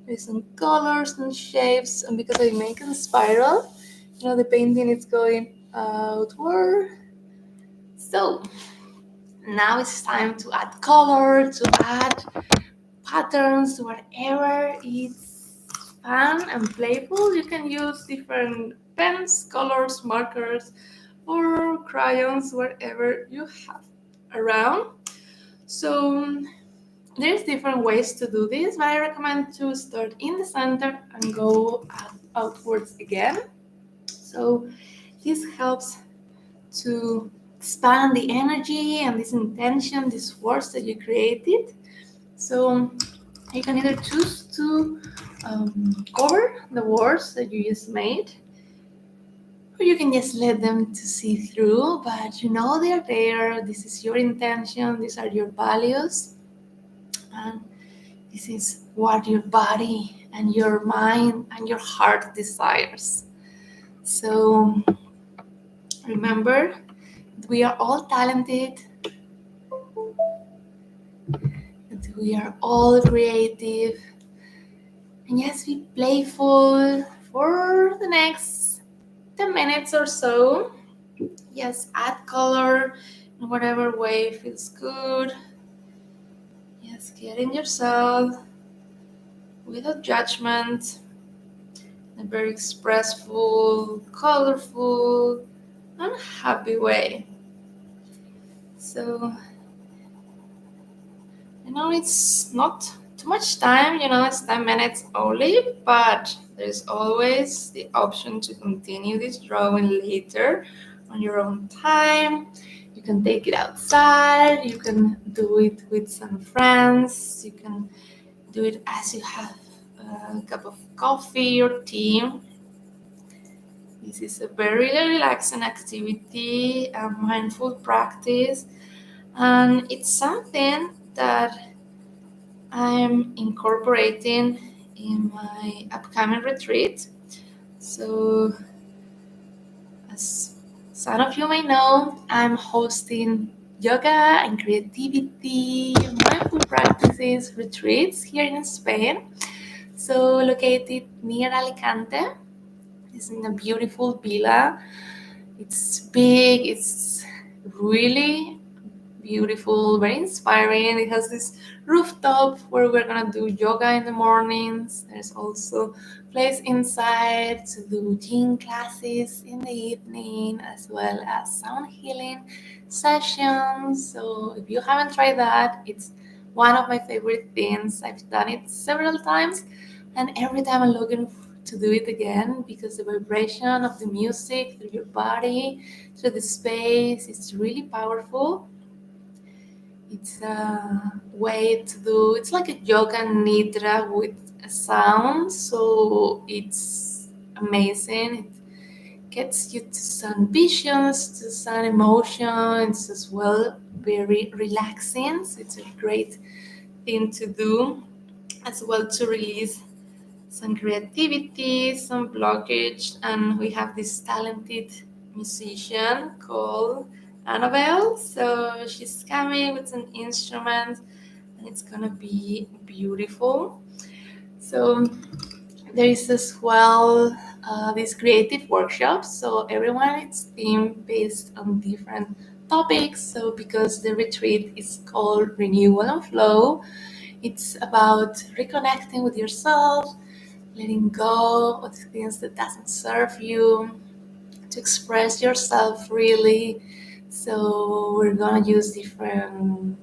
There's some colors and shapes, and because I make a spiral, the painting is going outward. So now it's time to add color, to add patterns, whatever is fun and playful. You can use different pens, colors, markers, or crayons, whatever you have around. So there's different ways to do this, but I recommend to start in the center and go outwards again. So this helps to expand the energy and this intention, these words that you created. So you can either choose to cover the words that you just made, or you can just let them to see through, but they're there. This is your intention, these are your values, and this is what your body and your mind and your heart desires. So remember, we are all talented, and we are all creative, and yes, be playful for the next 10 minutes or so. Yes, add color in whatever way feels good. Yes, get in yourself without judgment. In a very expressful, colorful, and happy way. So, it's not too much time, it's 10 minutes only, but there's always the option to continue this drawing later on your own time. You can take it outside, you can do it with some friends, you can do it as you have a cup of coffee or tea. This is a very relaxing activity, a mindful practice, and it's something that I'm incorporating in my upcoming retreat. So, as some of you may know, I'm hosting yoga and creativity, mindful practices retreats here in Spain. So, located near Alicante. It's in a beautiful villa. It's big, it's really beautiful, very inspiring. It has this rooftop where we're gonna do yoga in the mornings. There's also a place inside to do gym classes in the evening, as well as sound healing sessions. So if you haven't tried that, it's one of my favorite things. I've done it several times, and every time I'm looking to do it again, because the vibration of the music through your body, through the space, is really powerful. It's a way to do, it's like a yoga nidra with a sound, so it's amazing. It gets you to some visions, to some emotions as well, very relaxing. So it's a great thing to do as well, to release some creativity, some blockage. And we have this talented musician called Annabelle. So she's coming with an instrument, and it's gonna be beautiful. So there is as well these creative workshops. So everyone, it's theme based on different topics. So because the retreat is called Renewal and Flow, it's about reconnecting with yourself, letting go of things that doesn't serve you, to express yourself really. So we're gonna use different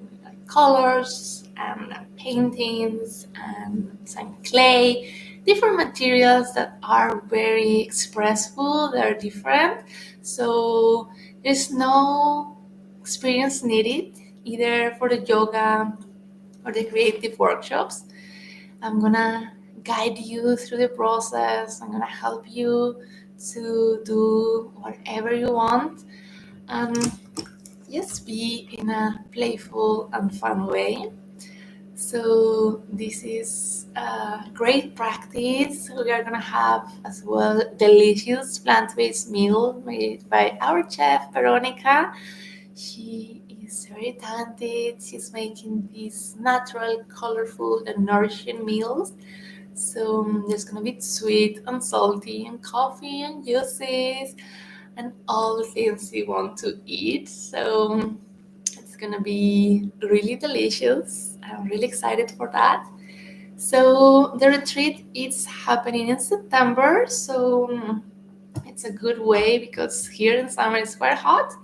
colors and paintings and some clay, different materials that are very expressive, they're different. So there's no experience needed either for the yoga or the creative workshops. I'm gonna guide you through the process. I'm gonna help you to do whatever you want, and just be in a playful and fun way. So this is a great practice. We are gonna have as well delicious plant-based meal made by our chef Veronica. She is very talented. She's making these natural, colorful, and nourishing meals. So there's gonna be sweet and salty and coffee and juices and all the things you want to eat. So it's gonna be really delicious. I'm really excited for that. So the retreat is happening in September. So it's a good way, because here in summer it's quite hot,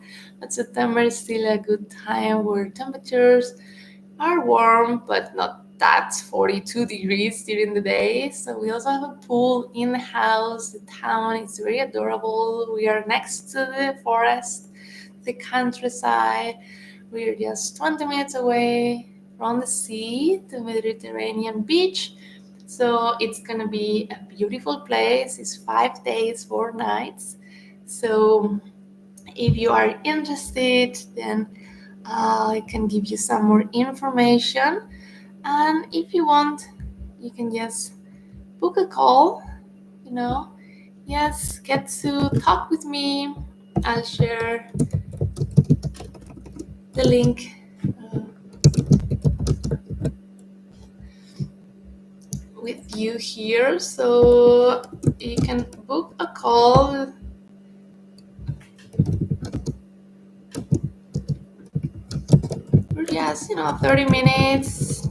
but September is still a good time where temperatures are warm, but not that 42 degrees during the day. So we also have a pool in the house. The town is very adorable. We are next to the forest, the countryside. We're just 20 minutes away from the sea, the Mediterranean beach. So it's gonna be a beautiful place. It's 5 days, 4 nights. So if you are interested, then I can give you some more information. And if you want, you can just book a call, you know, yes, get to talk with me. I'll share the link with you here, so you can book a call. For just 30 minutes,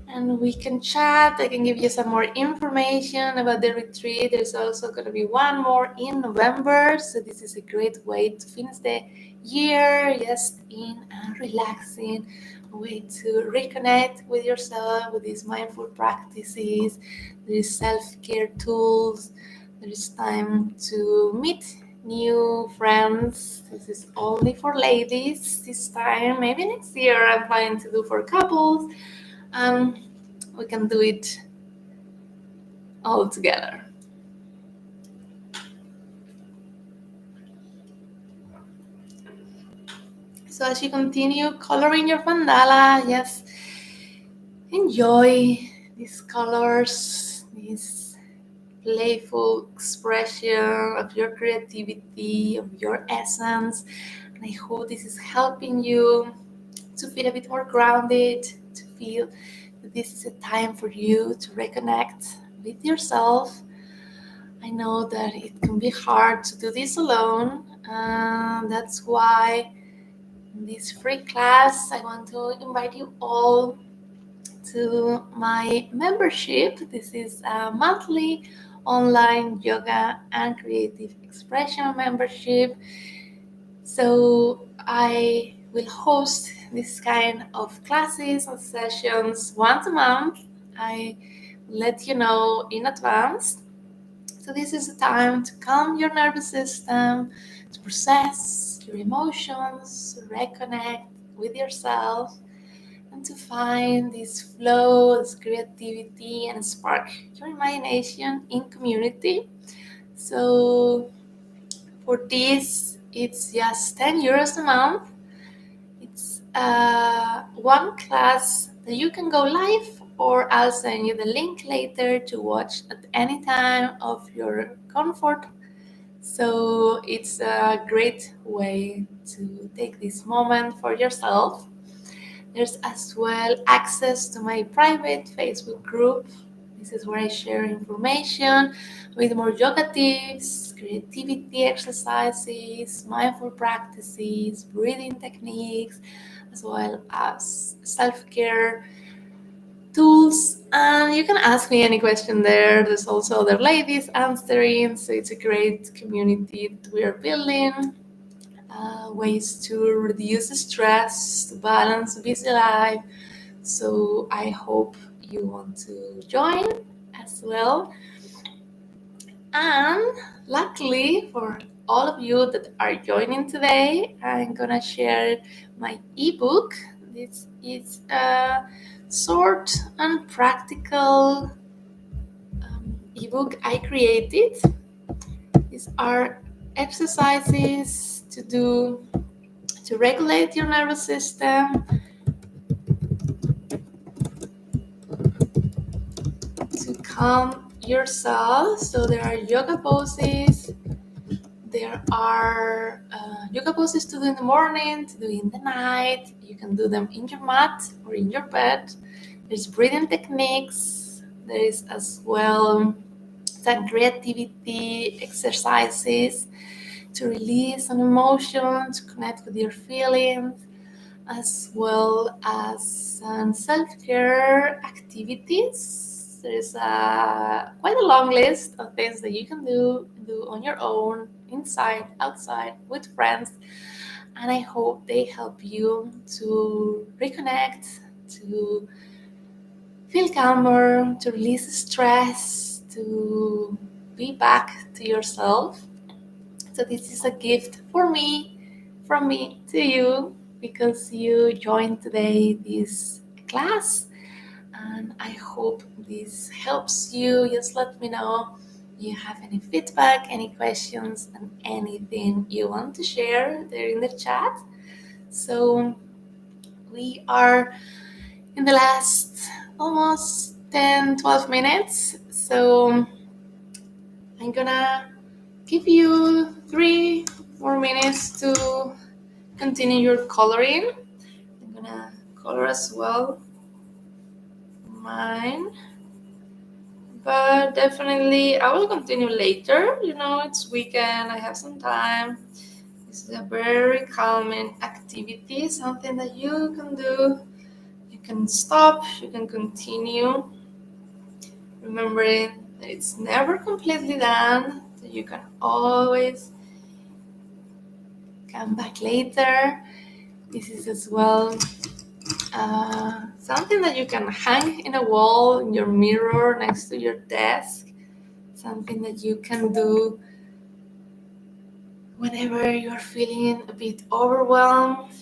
and we can chat. I can give you some more information about the retreat. There's also going to be one more in November, so this is a great way to finish the year, just in a relaxing way to reconnect with yourself with these mindful practices. There is self-care tools. There is time to meet new friends. This is only for ladies this time. Maybe next year I'm planning to do for couples. We can do it all together. So as you continue coloring your mandala, just enjoy these colors, this playful expression of your creativity, of your essence. And I hope this is helping you to feel a bit more grounded, to feel that this is a time for you to reconnect with yourself. I know that it can be hard to do this alone. That's why in this free class, I want to invite you all to my membership. This is a monthly online yoga and creative expression membership. So I will host this kind of classes and sessions once a month. I let you know in advance. So this is a time to calm your nervous system, to process your emotions, reconnect with yourself, and to find this flow, this creativity, and spark your imagination in community. So for this, it's just 10 euros a month. It's one class that you can go live, or I'll send you the link later to watch at any time of your comfort. So it's a great way to take this moment for yourself. There's as well access to my private Facebook group. This is where I share information with more yoga tips, creativity exercises, mindful practices, breathing techniques, as well as self-care tools. And you can ask me any question there. There's also other ladies answering, so it's a great community that we are building. Ways to reduce stress, to balance busy life. So I hope you want to join as well. And luckily for all of you that are joining today, I'm gonna share my ebook. This is a short and practical ebook I created. These are exercises to do to regulate your nervous system, to calm yourself. So there are yoga poses. There are yoga poses to do in the morning, to do in the night. You can do them in your mat or in your bed. There's breathing techniques. There is as well some creativity exercises to release an emotion, to connect with your feelings, as well as some self-care activities. There's quite a long list of things that you can do on your own, inside, outside, with friends, and I hope they help you to reconnect, to feel calmer, to release stress, to be back to yourself. So this is a gift for me, from me to you, because you joined today this class, and I hope this helps you. Just let me know if you have any feedback, any questions, and anything you want to share there in the chat. So we are in the last almost 10-12 minutes, so I'm gonna give you 3 more minutes to continue your coloring. I'm gonna color as well mine, but definitely I will continue later. It's weekend, I have some time. This is a very calming activity, something that you can do. You can stop, you can continue, remembering that it's never completely done, that you can always come back later. This is as well something that you can hang in a wall, in your mirror, next to your desk. Something that you can do whenever you're feeling a bit overwhelmed.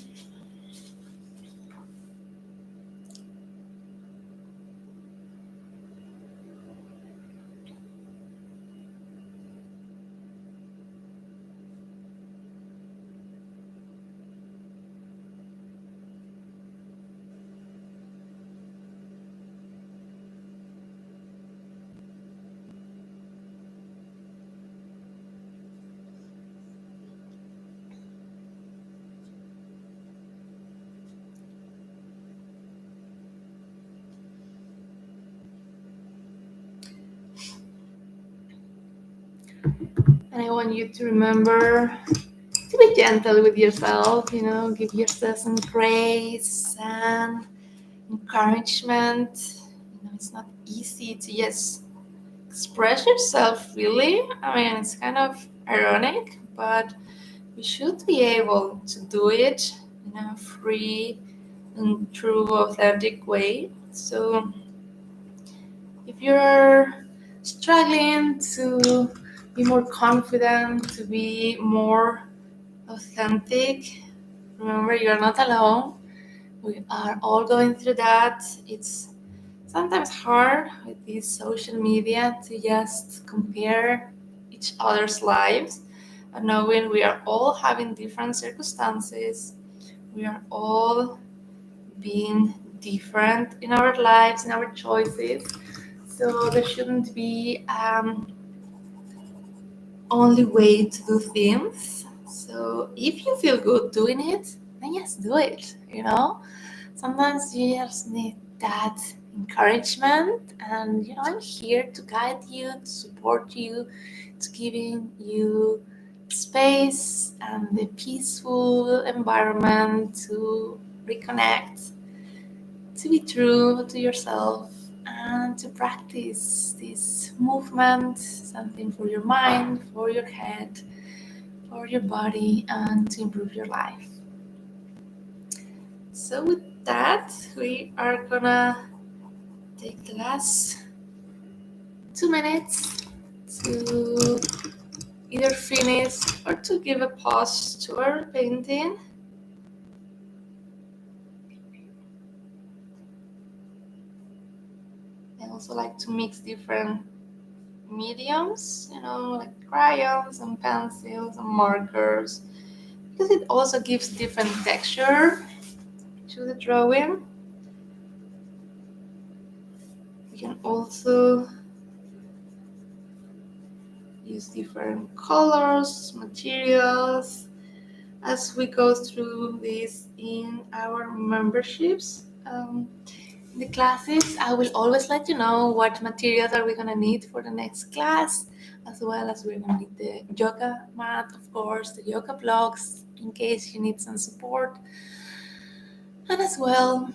And I want you to remember to be gentle with yourself, give yourself some grace and encouragement. It's not easy to just express yourself freely. I mean, it's kind of ironic, but you should be able to do it in a free and true, authentic way. So If you're struggling to be more confident, to be more authentic, remember you're not alone. We are all going through that. It's sometimes hard with this social media to just compare each other's lives, and knowing we are all having different circumstances, we are all being different in our lives, in our choices. So there shouldn't be only way to do things. So if you feel good doing it, then just do it, Sometimes you just need that encouragement, and I'm here to guide you, to support you, to giving you space and the peaceful environment to reconnect, to be true to yourself, and to practice this movement, something for your mind, for your head, for your body, and to improve your life. So with that, we are gonna take the last 2 minutes to either finish or to give a pause to our painting. I also like to mix different mediums, like crayons and pencils and markers, because it also gives different texture to the drawing. You can also use different colors, materials, as we go through this in our memberships. In the classes, I will always let you know what materials are we going to need for the next class, as well as we're going to need the yoga mat, of course, the yoga blocks, in case you need some support. And as well,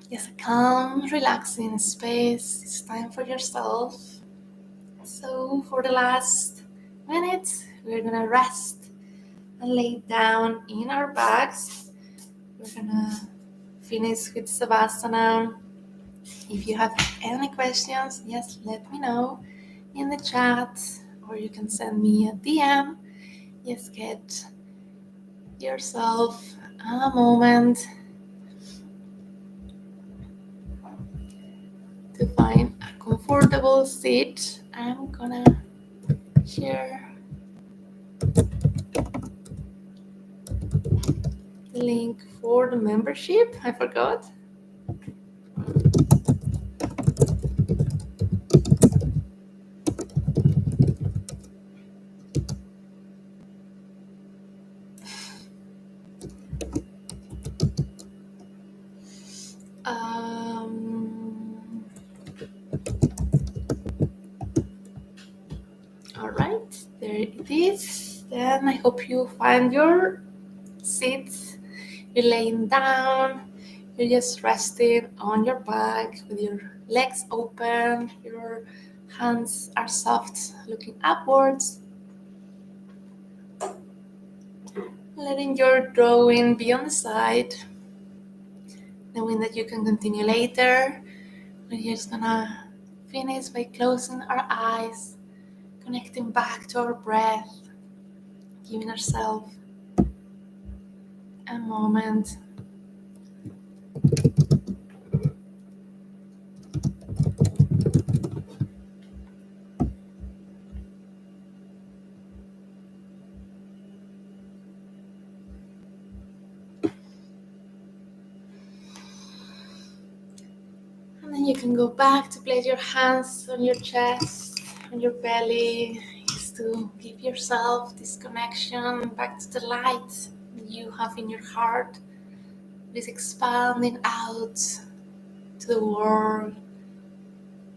just a calm, relaxing space. It's time for yourself. So for the last minute, we're going to rest and lay down in our backs. We're going to finish with Savasana. If you have any questions, just let me know in the chat, or you can send me a DM. Just get yourself a moment to find a comfortable seat. I'm gonna share the link for the membership. I forgot. All right, there it is. Then I hope you find your seat. You're laying down. You're just resting on your back with your legs open. Your hands are soft, looking upwards. Letting your drawing be on the side, knowing that you can continue later. We're just gonna finish by closing our eyes, connecting back to our breath, giving ourselves a moment and then you can go back to place your hands on your chest, on your belly, just to give yourself this connection back to the light you have in your heart. This expanding out to the world,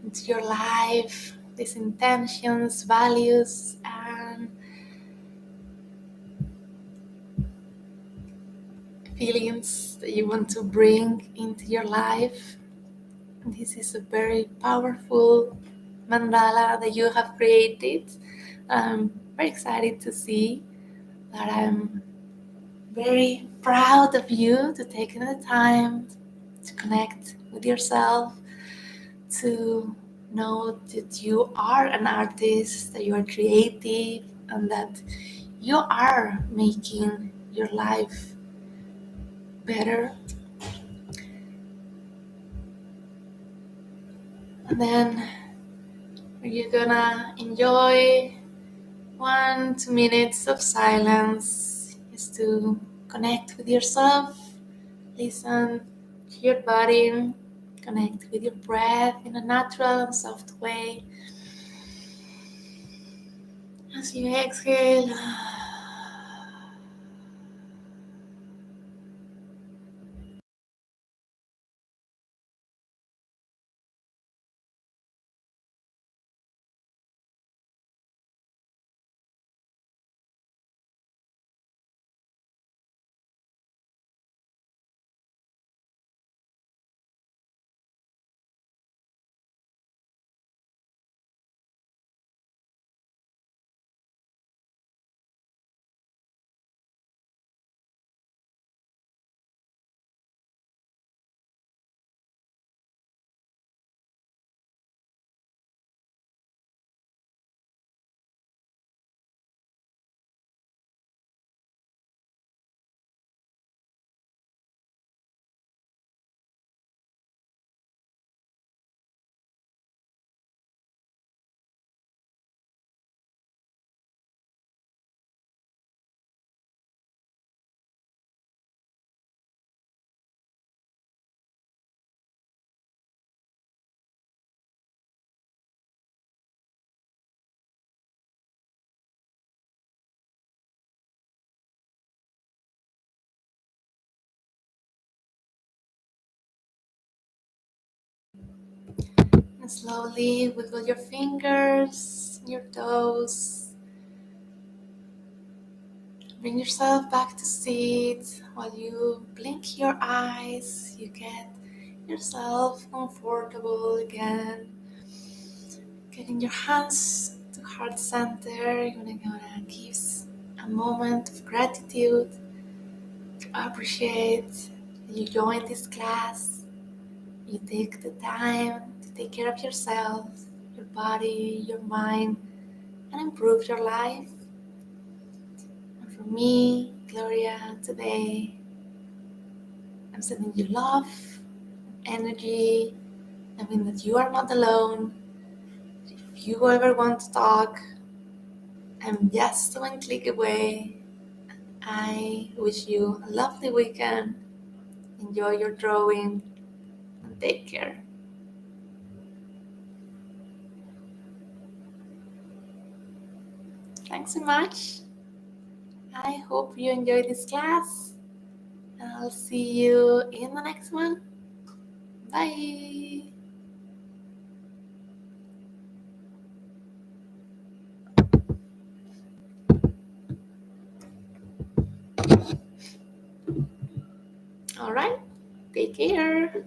into your life, these intentions, values, and feelings that you want to bring into your life. This is a very powerful mandala that you have created. I'm very excited to see that. I'm very proud of you to taking the time to connect with yourself, to Know that you are an artist, that you are creative, and that you are making your life better. And then you're gonna enjoy 1-2 minutes of silence just to connect with yourself, listen to your body, connect with your breath in a natural and soft way. As you exhale, and slowly wiggle your fingers, your toes. Bring yourself back to seat. While you blink your eyes, you get yourself comfortable again. Getting your hands to heart center, you're gonna give a moment of gratitude to appreciate that you joined this class. You take the time to take care of yourself, your body, your mind, and improve your life. And for me, Gloria, today I'm sending you love, energy, knowing that you are not alone. If you ever want to talk, I'm just one click away. I wish you a lovely weekend. Enjoy your drawing and take care. Thanks so much. I hope you enjoyed this class, and I'll see you in the next one. Bye. All right. Take care.